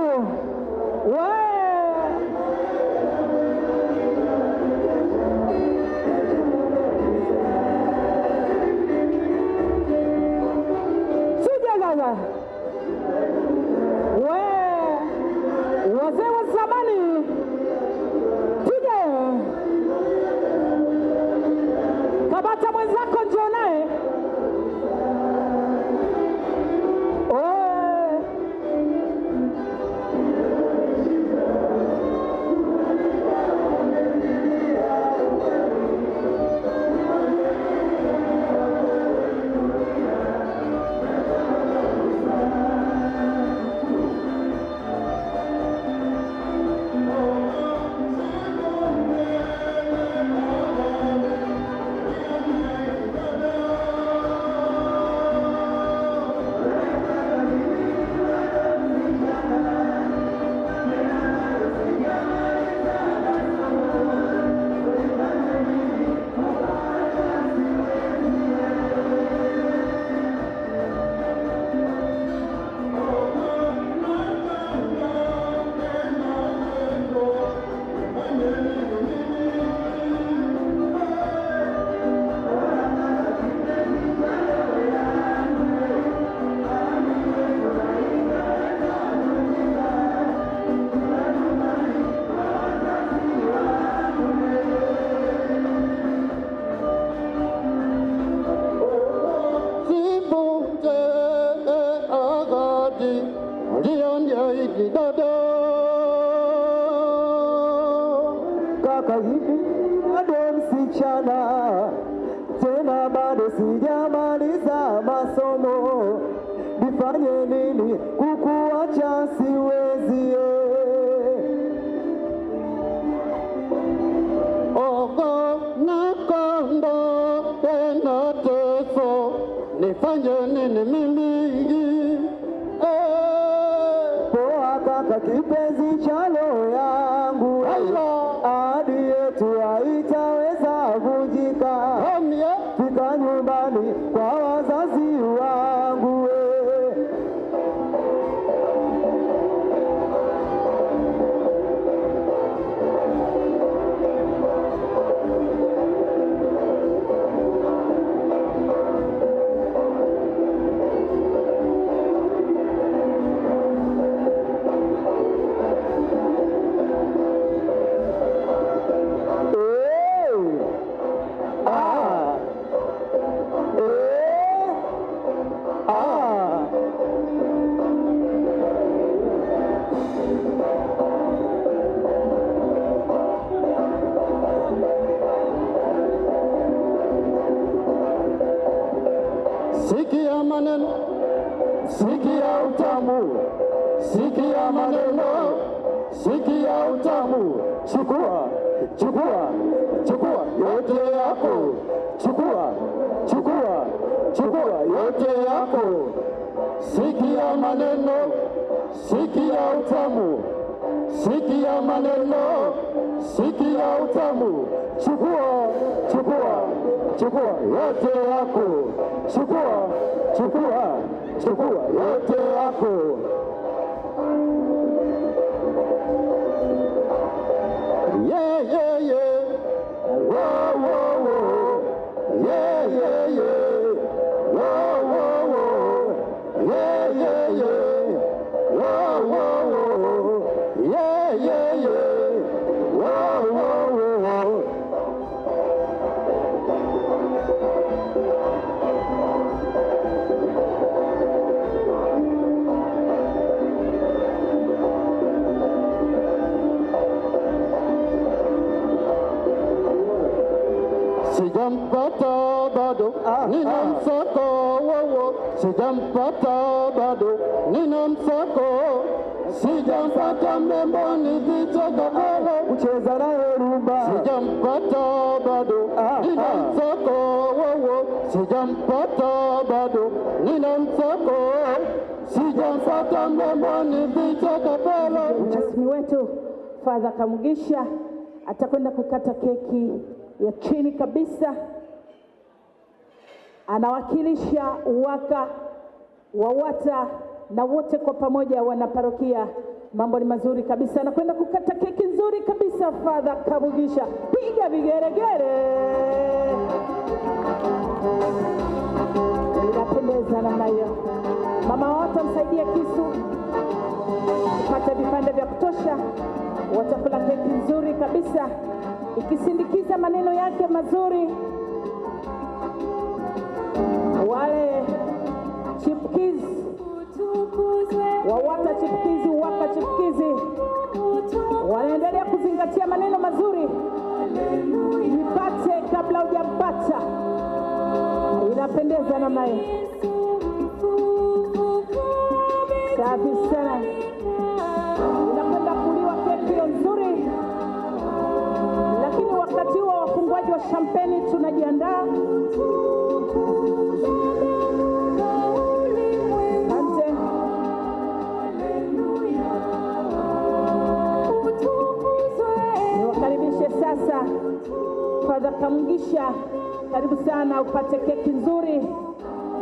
wazee wa zamani, tuje kabata mwenzako, njoo naye. Kaka hivi bado msichana, tena bado sijamaliza masomo, nifanye nini kukuacha siwezi. Ogo na kondo tena teso, nifanye nini mimi? Poa kaka kipenzi cha roho yangu, ahadi yetu haitaweza vunjika. Fika nyumbani kwa wazazi wangu. Sikia maneno, sikia utamu, sikia maneno, sikia utamu. Chukua, chukua, chukua yote yako. Chukua, chukua, chukua yote yako. Sikia maneno, sikia utamu, sikia maneno, sikia utamu, chukua, chukua, chukua yote yako, chukua, chukua, chukua yote yako. Yeah, yeah, yeah. Whoa, whoa, whoa. Yeah, yeah, yeah. Whoa, whoa, whoa. Yeah, yeah, yeah. Whoa, whoa, whoa. Yeah, yeah, yeah. Whoa, whoa, whoa. Sijampata bado, nina msako wowo. Sijampata bado, nina msako. Sijampata mrembo nisichoka kucheza naye rumba. Sijampata bado, nina msako wowo. Sijampata bado, nina msako. Sijampata mrembo nisichoka Rasmi wetu Father Kamugisha atakwenda kukata keki ya chini kabisa. Anawakilisha UWAKA, WAWATA na wote kwa pamoja wanaparokia. Mambo ni mazuri kabisa. Anakwenda kukata keki nzuri kabisa Father Kamugisha. Piga vigeregere. Inapendeza namna hiyo. Mama WAWATA msaidie kisu. Pata vipande vya kutosha. Watakula keki nzuri kabisa ikisindikiza maneno yake mazuri. Wale chipukizi WAWATA chipukizi, UWAKA chipukizi wanaendelea kuzingatia maneno mazuri. Nipate kabla hujampata. Inapendeza namna hiyo. Safi sana. Inakwenda kuliwa keki nzuri. Lakini wakati wa wafunguaji wa champagne tunajiandaa. Asante. Niwakaribishe sasa Father Kamugisha. Karibu sana upate keki nzuri.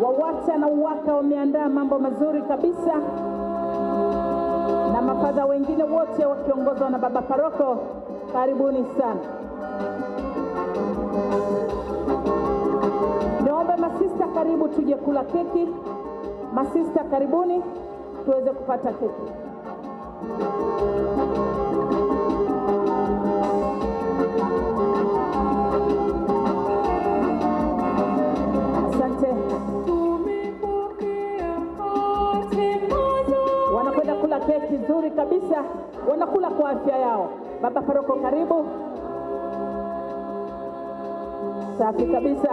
WAWATA na UWAKA wameandaa mambo mazuri kabisa. Na mafadha wengine wote wakiongozwa na baba paroko, karibuni sana. Niombe masista karibu tuje kula keki. Masista karibuni tuweze kupata keki. Asante. Wanakwenda kula keki nzuri kabisa. Wanakula kwa afya yao. Baba paroko karibu. Safi kabisa.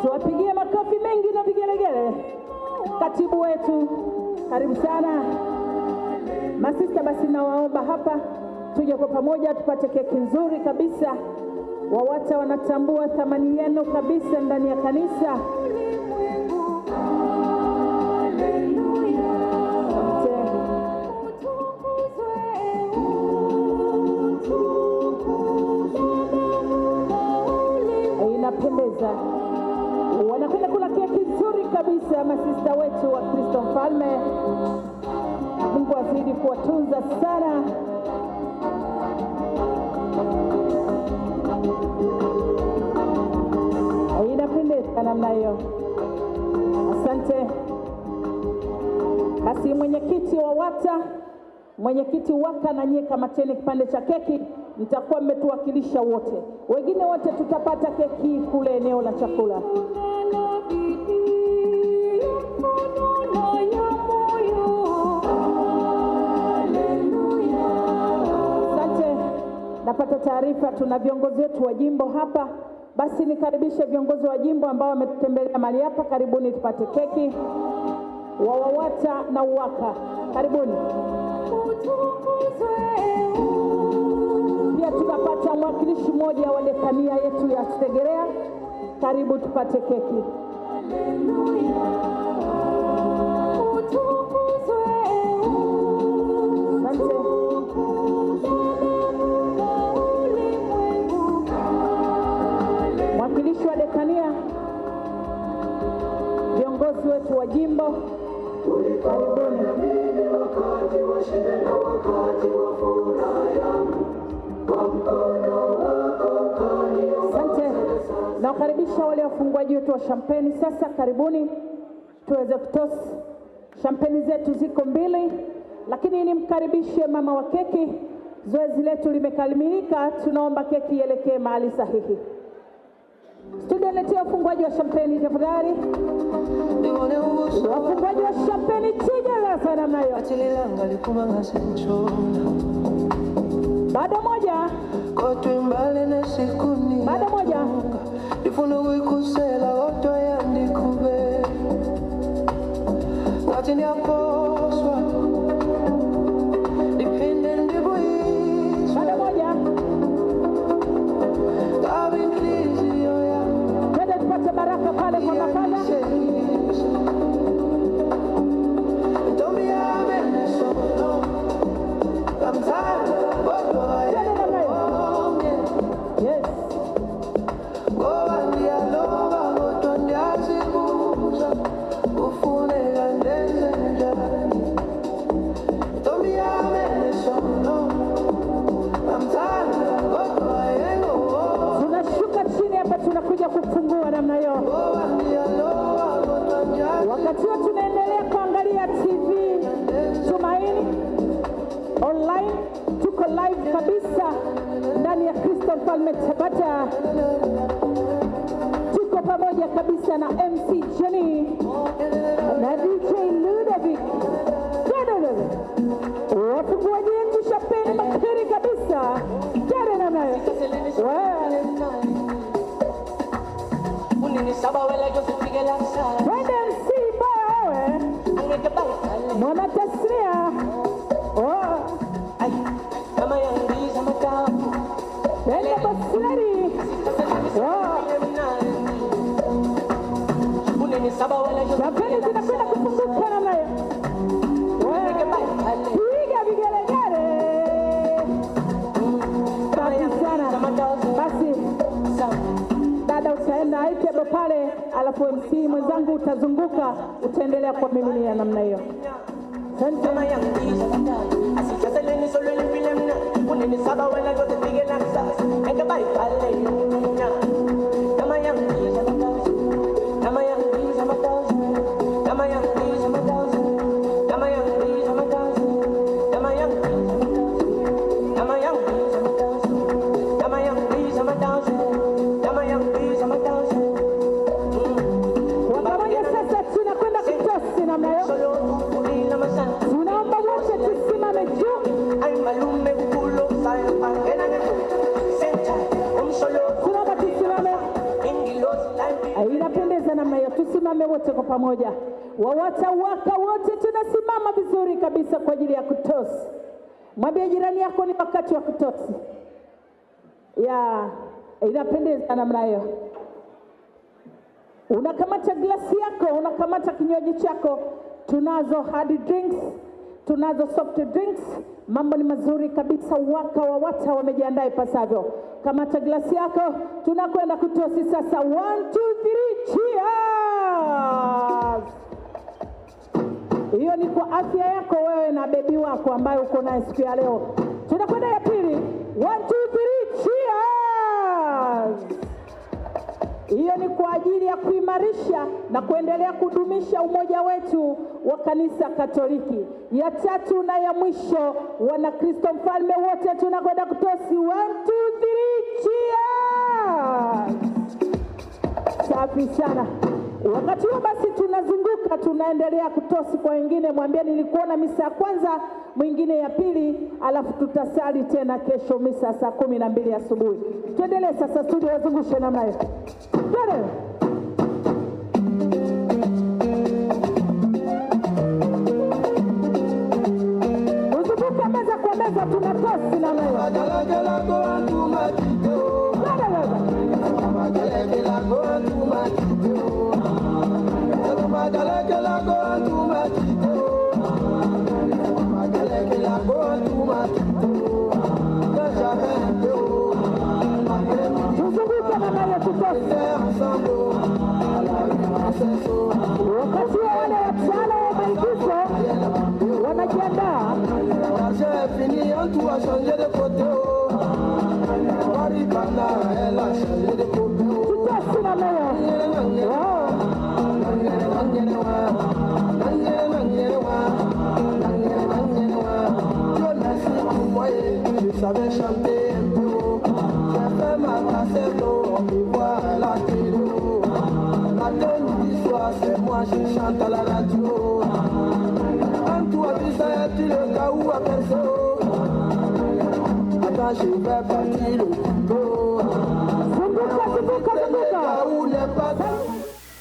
Tuwapigie makofi mengi na vigelegele. Katibu wetu karibu sana. Masista basi nawaomba hapa tuje kwa pamoja tupate keki nzuri kabisa. WAWATA wanatambua thamani yenu kabisa ndani ya kanisa. Inapendeza. Wanakwenda kula keki nzuri kabisa masista wetu wa Kristo Mfalme. Mungu azidi kuwatunza sana. Inapendeza namna hiyo. Asante. Basi mwenyekiti wa WAWATA, mwenyekiti UWAKA na nyie kamateni kipande cha keki. Mtakuwa mmetuwakilisha wote. Wengine wote tutapata keki kule eneo la chakula. Asante. Napata taarifa tuna viongozi wetu wa jimbo hapa. Basi nikaribishe viongozi wa jimbo ambao wametutembelea mahali hapa. Karibuni tupate keki. Wa WAWATA na UWAKA. Karibuni. Pia tunapata mwakilishi mmoja wa dekania yetu ya Segerea. Karibu tupate keki. Asante. Asante. Nawakaribisha wale wafunguaji wetu wa champagne sasa, karibuni tuweze kutosa. Champagne zetu ziko mbili, lakini nimkaribishe mama wa keki. Zoezi letu limekamilika, tunaomba keki ielekee mahali sahihi. Studio, letea wafunguaji wa champagne tafadhali. Wafunguaji wa champagne tija sana nayo. Bado moja. Bado moja. Ifunuwe kusela oto ya ndikube Ngati ni aposwa Dipende ndibu iswa Bado moja. Gabi nilizi yoya Twende tupate baraka pale kwa mafala. Ntombi ya meneso Kamzana Bodo ya Yes. Tunashuka chini hapa, tunakuja kufungua namna hiyo. Wakati huo tunaendelea kuangalia TV Tumaini online, tuko live kabisa ndani ya Kristo Mfalme Tabata. Tuko pamoja kabisa na MC Jenny na DJ Ludovic. Wafunguaji wetu champagne makini kabisa. Tare na nayo. Wende MC baya wewe. Mwana tasria. Kama yangiza matamu Wende basari. Champagne zinakwenda kufunguka na nayo. Piga vigelegele. Basi dada utaenda aitebo pale, alafu MC mwenzangu utazunguka, utaendelea kwa miminia namna hiyo. Kama yangiza matamu Asichaseleni solo ilipile mna Unini saba wela yote pige na kisasa Eke bari pale Kama yangiza matamu Kama yangiza matamu Kama yangiza matamu Kama yangiza matamu Kama yangiza matamu Kama yangiza matamu Kama yangiza matamu Kama yangiza matamu Wapamoja sasa tunakwenda kutosi namna hiyo. Tunaomba wote tusimame juu. Tunaomba tusimame. Inapendeza namna hiyo, tusimame wote kwa pamoja. Wawata waka wote tunasimama vizuri kabisa kwa ajili ya kutosi. Mwambie jirani yako ni wakati wa kutosi. Inapendeza namna hiyo. Unakamata glasi yako, unakamata kinywaji chako. Tunazo hard drinks, tunazo soft drinks. Mambo ni mazuri kabisa, waka wawata wamejiandaa ipasavyo. Kamata glasi yako, tunakwenda kutosi sasa. 1, 2, 3, cheers! Hiyo ni kwa afya yako wewe na bebi wako ambaye uko naye siku ya leo. Tunakwenda ya pili. 1, 2, 3, cheers! Hiyo ni kwa ajili ya kuimarisha na kuendelea kudumisha umoja wetu wa kanisa Katoliki. Ya tatu na ya mwisho, wana Kristo Mfalme wote tunakwenda kutosi. 1, 2, 3, cheers! Safi sana. Wakati huo basi tunazunguka, tunaendelea kutosi kwa wengine. Mwambie nilikuona misa ya kwanza, mwingine ya pili, alafu tutasali tena kesho misa saa 12 asubuhi. Tuendelee sasa, studio wazungushe namna hiyo. Tare. Uzunguka meza kwa meza, tunatosi namna hiyo. Tuzunguke namna hiyo, tutosi. Wakati wale watano wameingiza wanajiandaa. Tutasina Je savais chanter un peu haut, j'ai fait ma cassette on me voit à la télé. Matin, midi, soir, c'est moi qui chante à la radio. En tout à ça, tu le cas où à perso. Attends, je vais partir le boulot.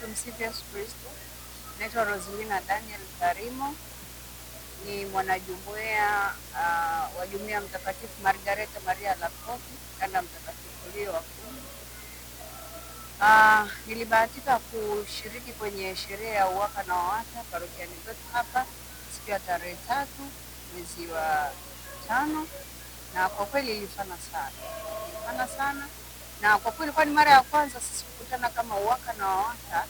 Tumsifu Yesu Kristo. Naitwa Roselina Daniel Karimo, ni mwanajumuiya wa Jumuiya Mtakatifu Margareta Maria Lakofi, kanda Mtakatifu Leo wa Kumi. Nilibahatika kushiriki kwenye sherehe ya UWAKA na WAWATA parokiani kwetu hapa siku ya tarehe 3 mwezi wa 5, na kwa kweli ilifana sana. Na kwa kweli kwa ni mara ya kwanza sisi kukutana kama UWAKA na WAWATA.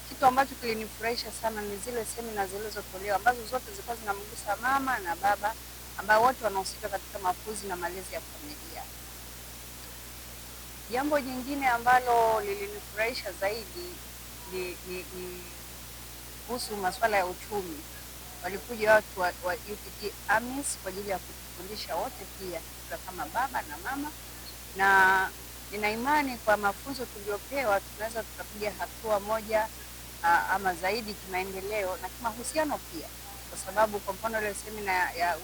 Kitu ambacho kilinifurahisha sana ni zile semina zilizotolewa ambazo zote zilikuwa zinamgusa mama na baba ambao wote wanahusika katika makuzi na malezi ya familia. Jambo jingine ambalo lilinifurahisha zaidi ni kuhusu masuala ya uchumi. Walikuja watu wa UTT AMIS kwa ajili ya kutufundisha wote pia kama baba na mama, na nina imani kwa mafunzo tuliyopewa tunaweza tukapiga hatua moja ama zaidi kimaendeleo na kimahusiano pia, kwa sababu kwa mfano ile semina ya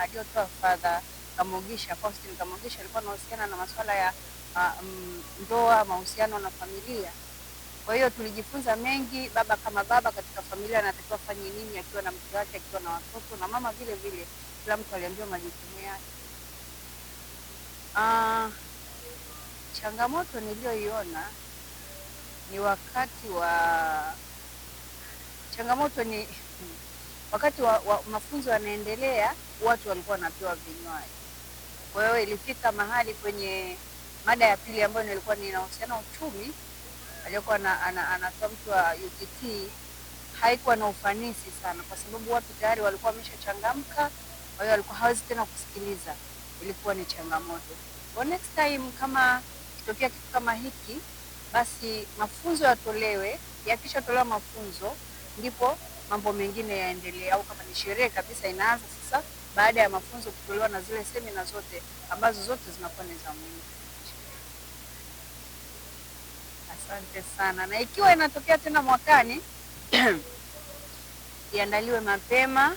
aliyotoa Father Kamugisha, Faustin Kamugisha, alikuwa anahusiana na masuala ya ndoa, mahusiano na familia. Kwa hiyo tulijifunza mengi. Baba kama baba katika familia anatakiwa fanye nini akiwa na mke wake, akiwa na watoto, na mama vile vile, kila mtu aliambiwa majukumu yake. Changamoto niliyoiona ni wakati wa mafunzo yanaendelea, watu walikuwa wanapewa vinywaji. Kwa hiyo ilifika mahali kwenye mada ya pili ambayo nilikuwa ninahusiana uchumi, alikuwa anatoa mtu wa UTT, haikuwa na ufanisi sana kwa sababu watu tayari walikuwa wameshachangamka, kwa hiyo walikuwa hawezi tena kusikiliza. Ilikuwa ni changamoto. Kwa next time kama kitokea kitu kama hiki, basi mafunzo yatolewe, yakishatolewa mafunzo ndipo mambo mengine yaendelee, au kama ni sherehe kabisa inaanza sasa baada ya mafunzo kutolewa na zile semina zote ambazo zote zinakuwa ni za muhimu. Asante sana. Na ikiwa inatokea tena mwakani iandaliwe mapema.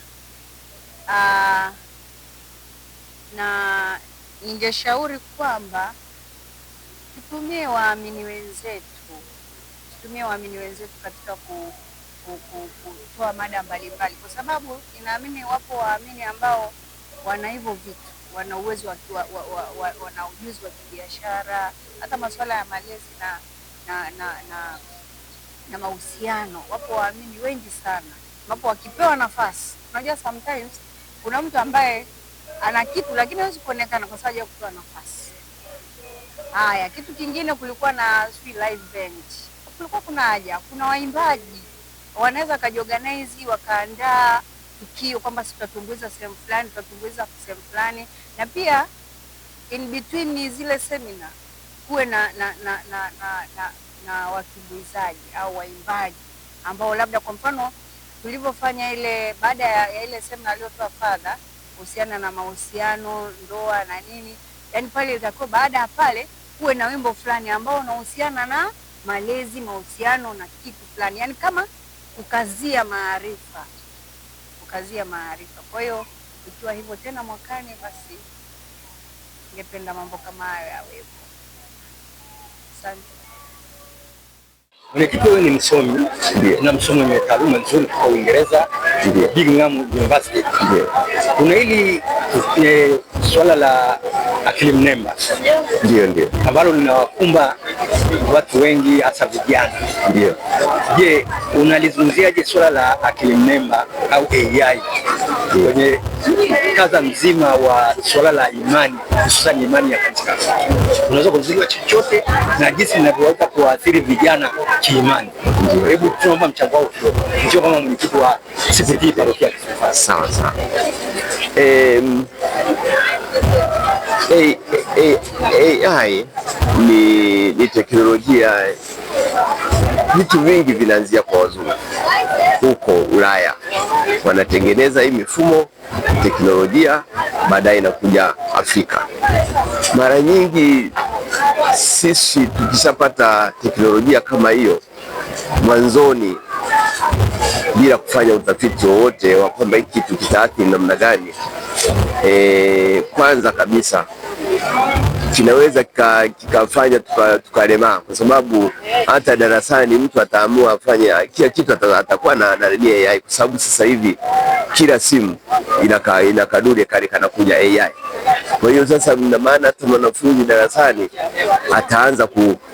Na ningeshauri kwamba tutumie waamini wenzetu katika kutoa mada mbalimbali, kwa sababu ninaamini wapo waamini ambao wana hivyo vitu, wana uwezo wana ujuzi wa kibiashara, hata masuala ya malezi na mahusiano. Wapo waamini wengi sana ambapo wakipewa nafasi, unajua sometimes kuna mtu ambaye ana kitu lakini hawezi kuonekana kwa sababu ya kupewa nafasi. Haya, kitu kingine, kulikuwa na live band. Kulikuwa kuna waimbaji wanaweza kajiorganize wakaandaa tukio kwamba tutatumbuiza sehemu fulani, tutatumbuiza sehemu fulani, na pia in between zile seminar kuwe na watumbuizaji au waimbaji ambao labda kwa mfano tulivyofanya ile baada ya ile semina aliyotoa Father kuhusiana na mahusiano, ndoa na nini, yani pale itakuwa baada ya pale kuwe na wimbo fulani ambao unahusiana na malezi, mahusiano na kitu fulani, yani kama kukazia maarifa. Kwa hiyo ikiwa hivyo tena mwakani, basi ningependa mambo kama hayo yawepo. Asante. Mwenyekiti, wewe ni msomi na msomi mwenye taaluma nzuri kwa Uingereza, Birmingham University. Kuna hili swala la akili mnemba ndio ambalo linawakumba watu wengi hasa vijana. Je, unalizungumziaje swala la akili mnemba au AI kwenye kaza mzima wa swala la imani, hususan imani ya kanisa. Unaweza kuzungumzia chochote na jinsi linavyoweza kuathiri vijana kiimani. Hebu tunaomba mchango wako kidogo, ndio kama mwenyekiti wa CPT parokia. Sawa sawa. AI ni teknolojia. Vitu vingi vinaanzia kwa wazungu huko Ulaya, wanatengeneza hii mifumo teknolojia, baadaye inakuja Afrika. Mara nyingi sisi tukishapata teknolojia kama hiyo mwanzoni, bila kufanya utafiti wowote wa kwamba hiki kitu kitaathiri namna gani, kwanza kabisa kinaweza kikafanya tukalemaa, kwa sababu hata darasani mtu ataamua afanye kila kitu, atakuwa na AI, kwa sababu sasa hivi kila simu ina kadude kale kanakuja AI. Kwa hiyo sasa ina maana hata mwanafunzi darasani ataanza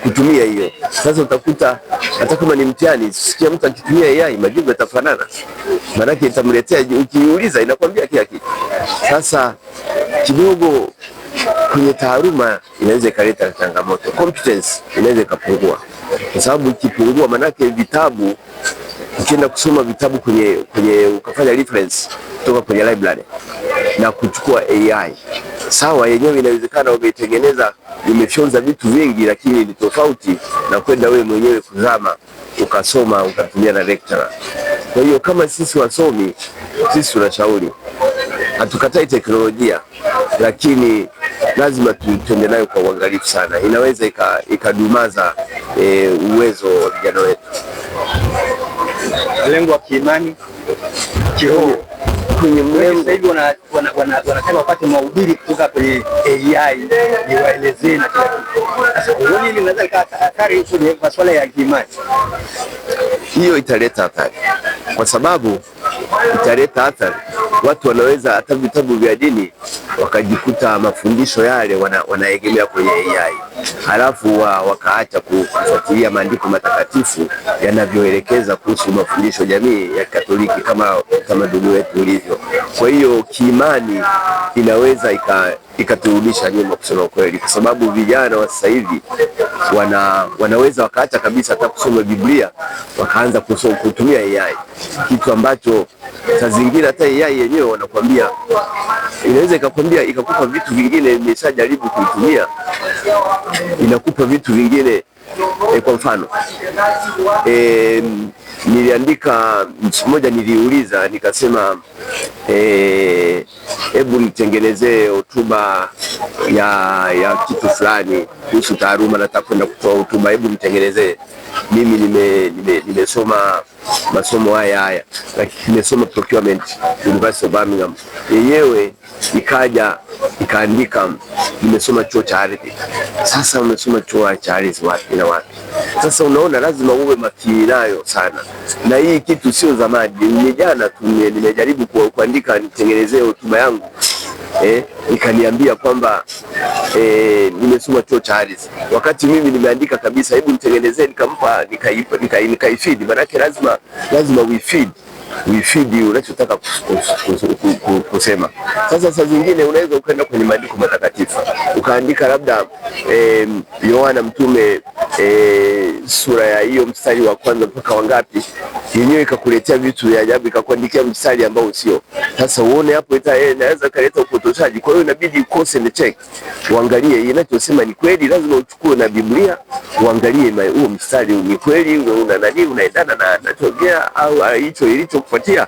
kutumia hiyo. Sasa utakuta hata kama ni mtihani, sikia mtu akitumia AI majibu yatafanana, maana yake itamletea, ukiuliza inakwambia kila kitu. Sasa kidogo kwenye taaluma inaweza ikaleta changamoto, competence inaweza ikapungua, kwa sababu ikipungua, manake vitabu, ukienda kusoma vitabu kwenye ukafanya reference kutoka kwenye library na kuchukua AI, sawa, yenyewe inawezekana umeitengeneza, imefyonza vitu vingi, lakini ni tofauti na kwenda wewe mwenyewe kuzama ukasoma ukatumia na lecturer. Kwa hiyo kama sisi wasomi, sisi tunashauri hatukatai teknolojia, lakini lazima tuende nayo kwa uangalifu sana. Inaweza ikadumaza uwezo wa vijana wetu. Lengo wa kiimani kiroho kwenye mlengo sasa hivi wanataka wapate mahubiri kutoka kwenye AI niwaelezee na kila kitu. Sasa uone hili linaweza ikaathiri kwenye masuala ya kiimani. Hiyo italeta athari, kwa sababu italeta athari. Watu wanaweza hata vitabu vya dini wakajikuta mafundisho yale wanaegemea kwenye AI, halafu wakaacha kufuatilia maandiko matakatifu yanavyoelekeza kuhusu mafundisho jamii ya Katoliki kama utamaduni wetu ulivyo. Kwa hiyo kiimani inaweza ikaturudisha nyuma, kusema kweli, kwa sababu vijana wa sasa hivi wanaweza wakaacha kabisa hata kusoma Biblia, wakaanza kutumia AI, kitu ambacho saa zingine hata AI yenyewe wanakuambia, inaweza ikakupa vitu vingine. Nimeshajaribu kuitumia, inakupa vitu vingine. Kwa mfano niliandika nchi moja, niliuliza nikasema, hebu nitengenezee hotuba ya kitu fulani kuhusu taaluma, nataka kwenda kutoa hotuba, hebu nitengenezee. Mimi nimesoma masomo haya, lakini nimesoma procurement University of Birmingham, yenyewe ikaandika nimesoma chuo cha ardhi. Sasa umesoma chuo cha ardhi wapi na wapi? Sasa unaona, lazima uwe makini nayo sana, na hii kitu sio zamani, ni jana tu nimejaribu kuandika nitengenezee hotuba yangu, ikaniambia kwamba nimesoma chuo cha ardhi, wakati mimi nimeandika kabisa hebu nitengenezee, nikampa nikaifeed. Maana yake lazima uifeed unachotaka kusema. Sasa saa zingine unaweza ukaenda kwenye maandiko matakatifu ukaandika labda Yohana Mtume sura ya hiyo mstari wa kwanza mpaka wangapi, yenyewe ikakuletea vitu vya ajabu, ikakuandikia mstari ambao sio. Sasa uone hapo inaweza kaleta upotoshaji. Kwa hiyo inabidi ukose na check, uangalie inachosema ni kweli. Lazima uchukue na Biblia uangalie huo mstari ni kweli, unaendana na tokea au hicho ilichokufuatia.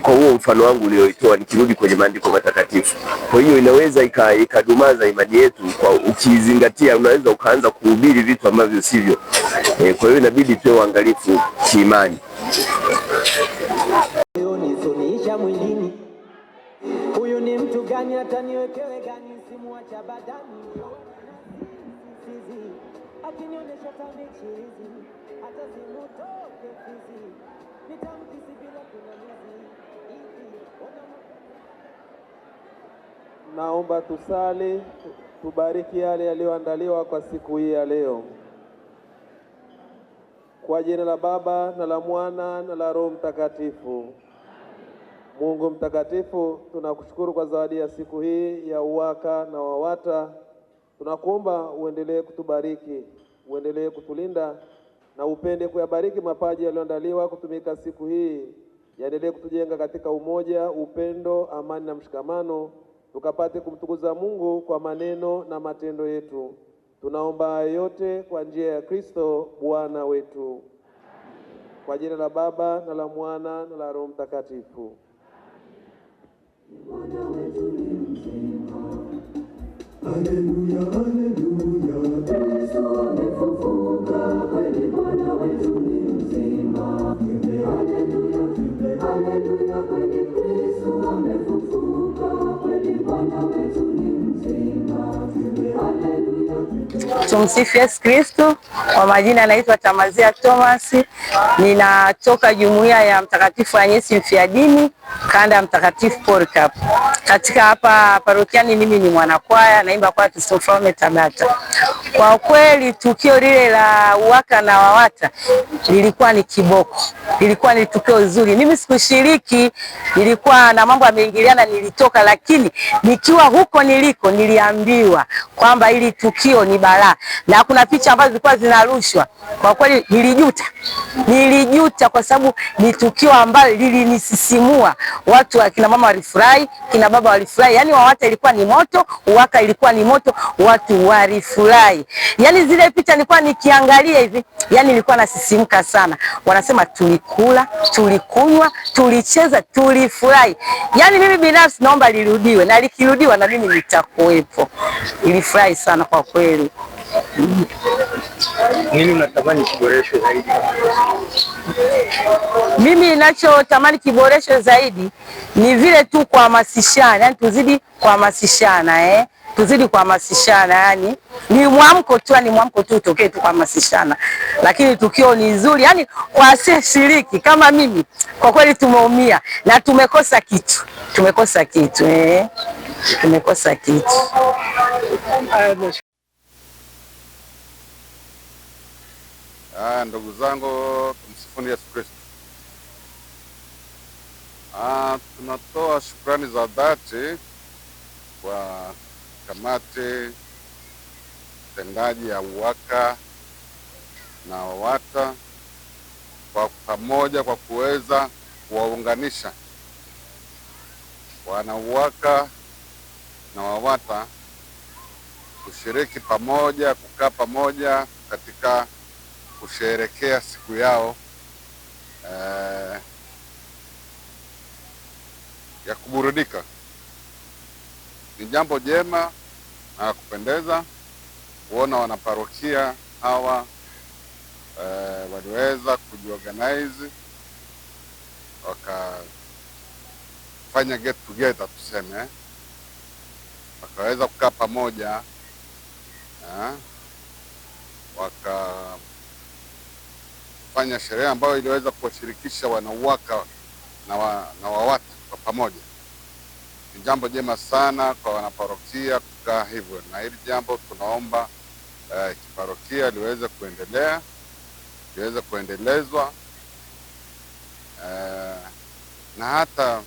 Kwa huo mfano wangu ulioitoa, nikirudi kwenye maandiko matakatifu. Kwa hiyo inaweza ikadumaza imani yetu, kwa ukizingatia unaweza ukaanza kuhubiri vitu ambavyo sivyo. Kwa hiyo inabidi tuwe uangalifu kiimani. Mwilini huyu ni mtu gani, ataniwekewe gani, simuacha badani akinionyesha tambichizi, hata simutoke fizi, nitamkisi bila kunamizi. Naomba tusali tubariki yale yaliyoandaliwa kwa siku hii ya leo. Kwa jina la Baba na la Mwana na la Roho Mtakatifu. Mungu mtakatifu, tunakushukuru kwa zawadi ya siku hii ya UWAKA na WAWATA. Tunakuomba uendelee kutubariki, uendelee kutulinda na upende kuyabariki mapaji yaliyoandaliwa kutumika siku hii. Yaendelee kutujenga katika umoja, upendo, amani na mshikamano, tukapate kumtukuza Mungu kwa maneno na matendo yetu. Tunaomba yote kwa njia ya Kristo Bwana wetu. Kwa jina la Baba na la Mwana na la Roho Mtakatifu. Haleluya, haleluya, Yesu amefufuka, kweli Bwana wetu ni mzima. Haleluya, haleluya, kweli Kristo amefufuka, kweli Bwana wetu ni mzima. Haleluya. Tumsifu Yesu Kristo. Kwa majina naitwa Tamazia Thomas. Ninatoka Jumuiya ya Mtakatifu Anyesi Mfiadini, kanda ya Mtakatifu Polycarp. Katika hapa parokiani mimi ni mwanakwaya, naimba kwa Kristo Mfalme Tabata. Kwa kweli tukio lile la UWAKA na WAWATA lilikuwa ni kiboko. Lilikuwa ni tukio zuri. Mimi sikushiriki, nilikuwa na mambo yameingiliana, nilitoka, lakini nikiwa huko niliko niliambiwa kwamba hili tukio ni balaa. Na kuna picha ambazo zilikuwa zinarushwa. Kwa kweli nilijuta kwa sababu ni tukio ambalo lilinisisimua. Watu kina mama walifurahi, kina baba walifurahi. Yaani WAWATA ilikuwa ni moto, UWAKA ilikuwa ni moto, watu walifurahi. Yaani zile picha nilikuwa nikiangalia hivi, yaani nilikuwa nasisimka sana. Wanasema tulikula, tulikunywa, tulicheza, tulifurahi. Yaani mimi binafsi naomba lirudiwe, na likirudiwa na mimi nitakuwepo. Nilifurahi sana kwa kweli. Nini unatamani kiboreshwe zaidi? Mimi ninachotamani kiboreshwe zaidi ni vile tu kuhamasishana, yani tuzidi kuhamasishana, tuzidi kuhamasishana, yani ni mwamko tu utokee tu kuhamasishana. Lakini tukio ni nzuri, yani kwa asiyeshiriki kama mimi kwa kweli tumeumia na tumekosa kitu. Tumekosa kitu. Ndugu zangu, tumsifuni Yesu Kristo. Tunatoa shukrani za dhati kwa kamati tendaji ya UWAKA na WAWATA kwa pamoja kwa kuweza kuwaunganisha wana UWAKA na WAWATA kushiriki pamoja, kukaa pamoja katika kusherehekea siku yao ya kuburudika. Ni jambo jema na kupendeza kuona wanaparokia hawa waliweza kujiorganize wakafanya get together, tuseme wakaweza kukaa pamoja wakafanya sherehe ambayo iliweza kuwashirikisha wana UWAKA na WAWATA kwa pamoja. Ni jambo jema sana kwa wanaparokia kukaa hivyo, na hili jambo tunaomba kiparokia liweze kuendelea, liweze kuendelezwa, na hata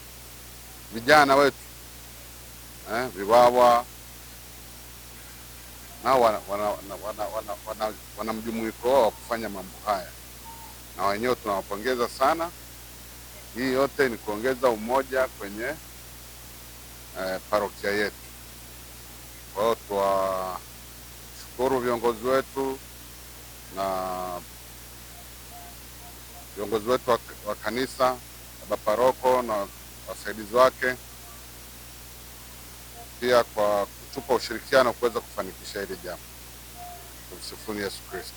vijana wetu viwawa na wana mjumuiko wao wa kufanya mambo haya, na wenyewe tunawapongeza sana. Hii yote ni kuongeza umoja kwenye parokia yetu. Kwa hiyo tuwashukuru viongozi wetu na viongozi wetu wa kanisa, baba paroko na wasaidizi wake, pia kwa kutupa ushirikiano kuweza kufanikisha hili jambo. Tumsifuni Yesu Kristo.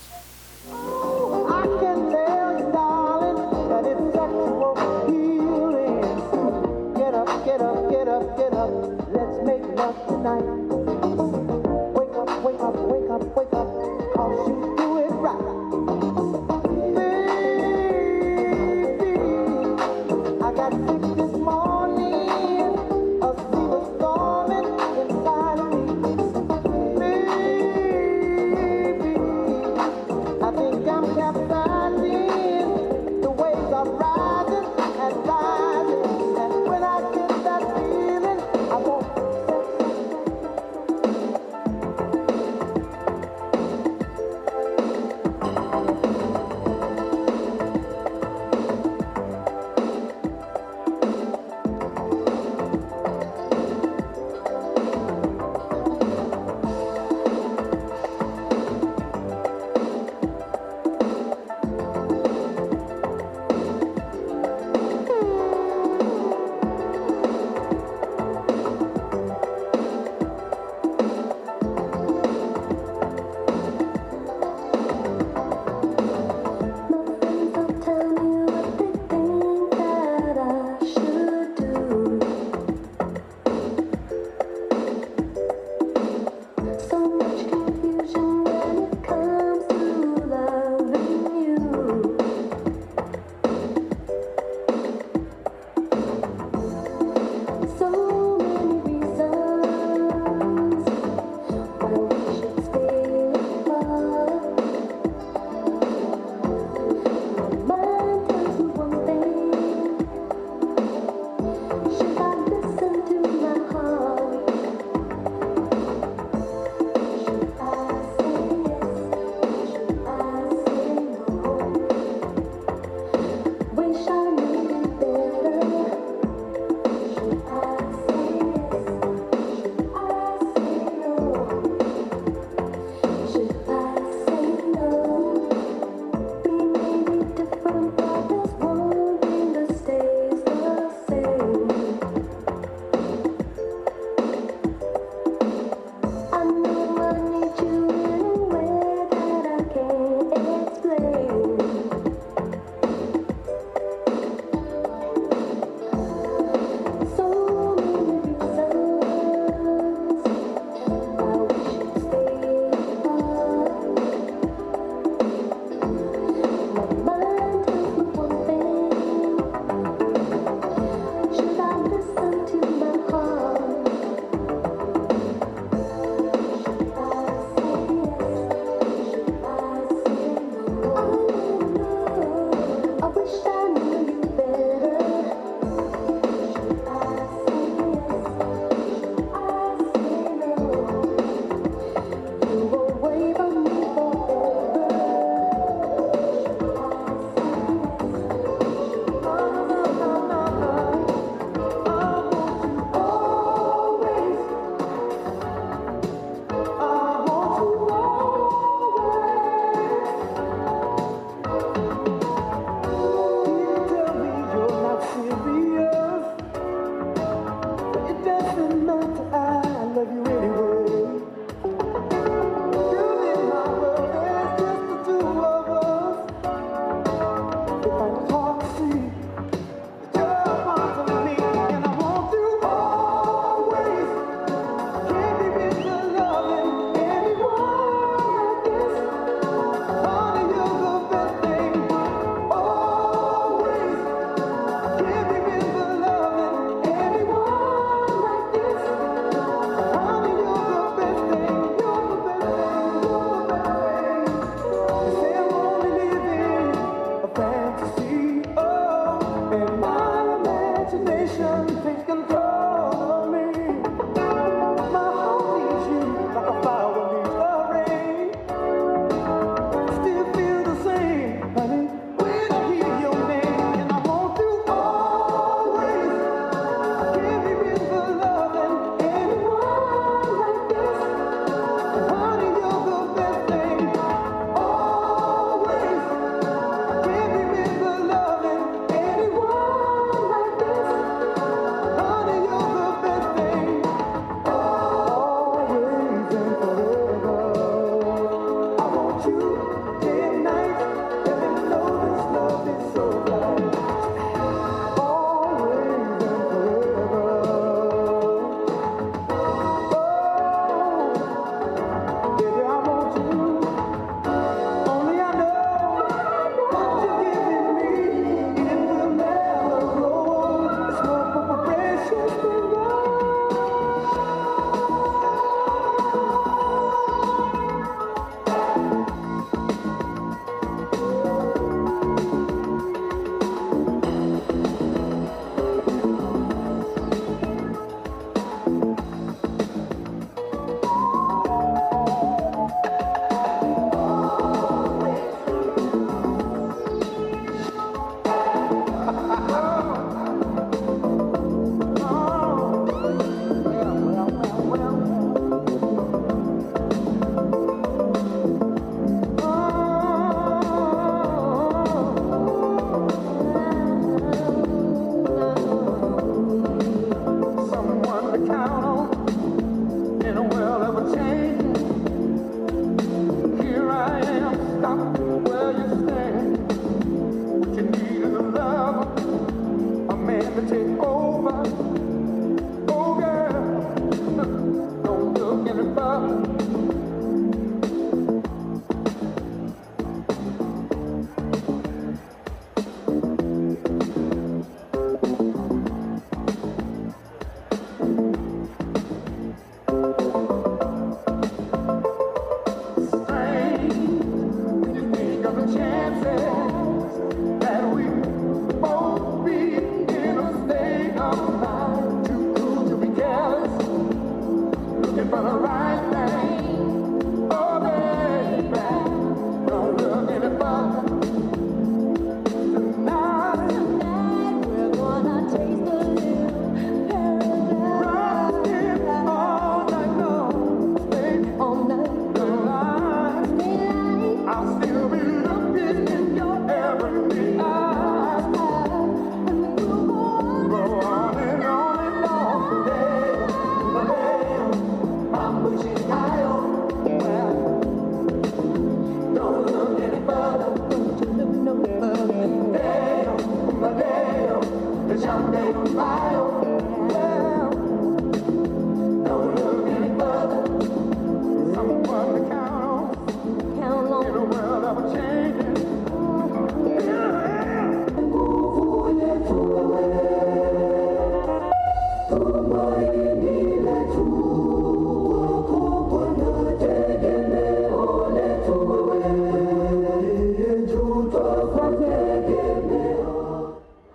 I think I'm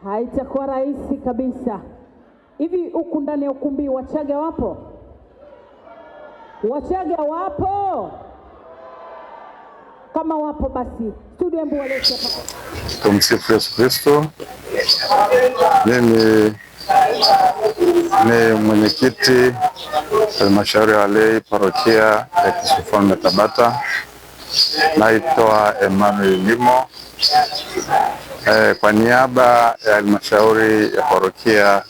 Haitakuwa rahisi kabisa. Hivi huku ndani ya ukumbi Wachaga wapo? Wachaga wapo? Kama wapo basi studio embu walete hapa. Tumsifu Yesu Kristo. Mimi ni mwenyekiti halmashauri ya walei parokia ya Kristo Mfalme Tabata. Naitwa Emmanuel Limo. Kwa niaba ya halmashauri ya parokia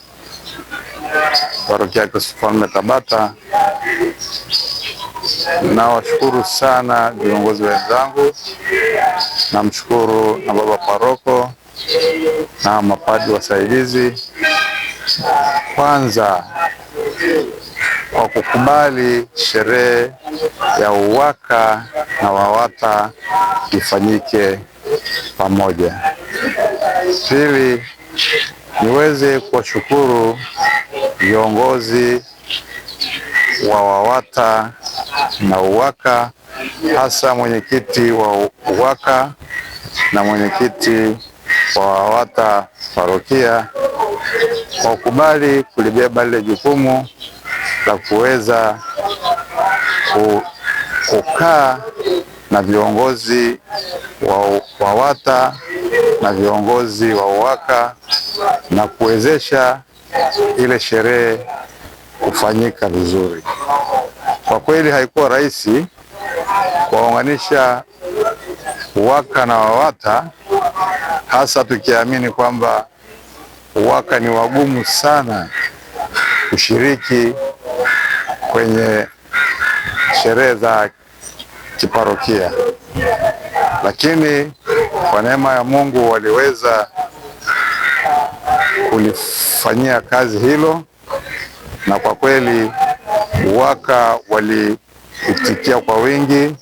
ya Kristo Mfalme Tabata, nawashukuru sana viongozi wenzangu. Namshukuru na baba paroko na mapadi wasaidizi, kwanza kwa kukubali sherehe ya UWAKA na WAWATA ifanyike pamoja. Pili, niweze kuwashukuru viongozi wa WAWATA na UWAKA, hasa mwenyekiti wa UWAKA na mwenyekiti wa WAWATA parokia kwa kukubali kulibeba lile jukumu la kuweza kukaa na viongozi wa WAWATA na viongozi wa UWAKA na kuwezesha ile sherehe kufanyika vizuri. Kwa kweli haikuwa rahisi kuwaunganisha UWAKA na WAWATA, hasa tukiamini kwamba UWAKA ni wagumu sana kushiriki kwenye sherehe za kiparokia, lakini kwa neema ya Mungu waliweza kulifanyia kazi hilo, na kwa kweli UWAKA waliitikia kwa wingi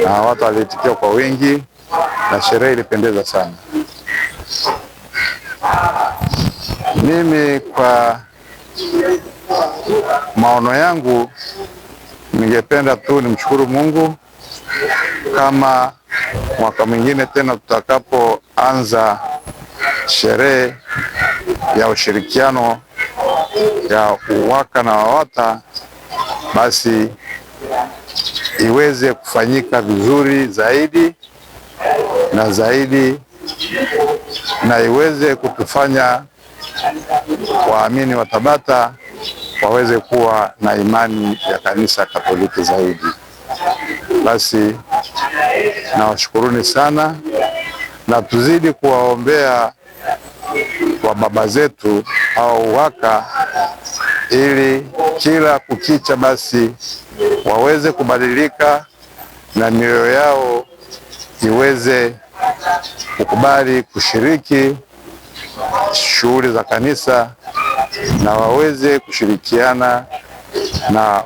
na WAWATA waliitikia kwa wingi na sherehe ilipendeza sana. Mimi kwa maono yangu ningependa tu nimshukuru Mungu kama mwaka mwingine tena tutakapoanza sherehe ya ushirikiano ya UWAKA na WAWATA, basi iweze kufanyika vizuri zaidi na zaidi, na iweze kutufanya waamini wa Tabata waweze kuwa na imani ya kanisa Katoliki zaidi. Basi nawashukuruni sana, na tuzidi kuwaombea wa baba zetu au UWAKA ili kila kukicha basi waweze kubadilika na mioyo yao iweze kukubali kushiriki shughuli za kanisa na waweze kushirikiana na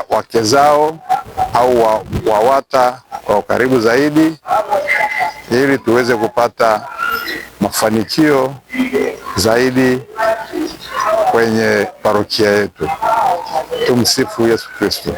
wake zao au WAWATA kwa ukaribu zaidi, ili tuweze kupata mafanikio zaidi kwenye parokia yetu. Tumsifu Yesu Kristo.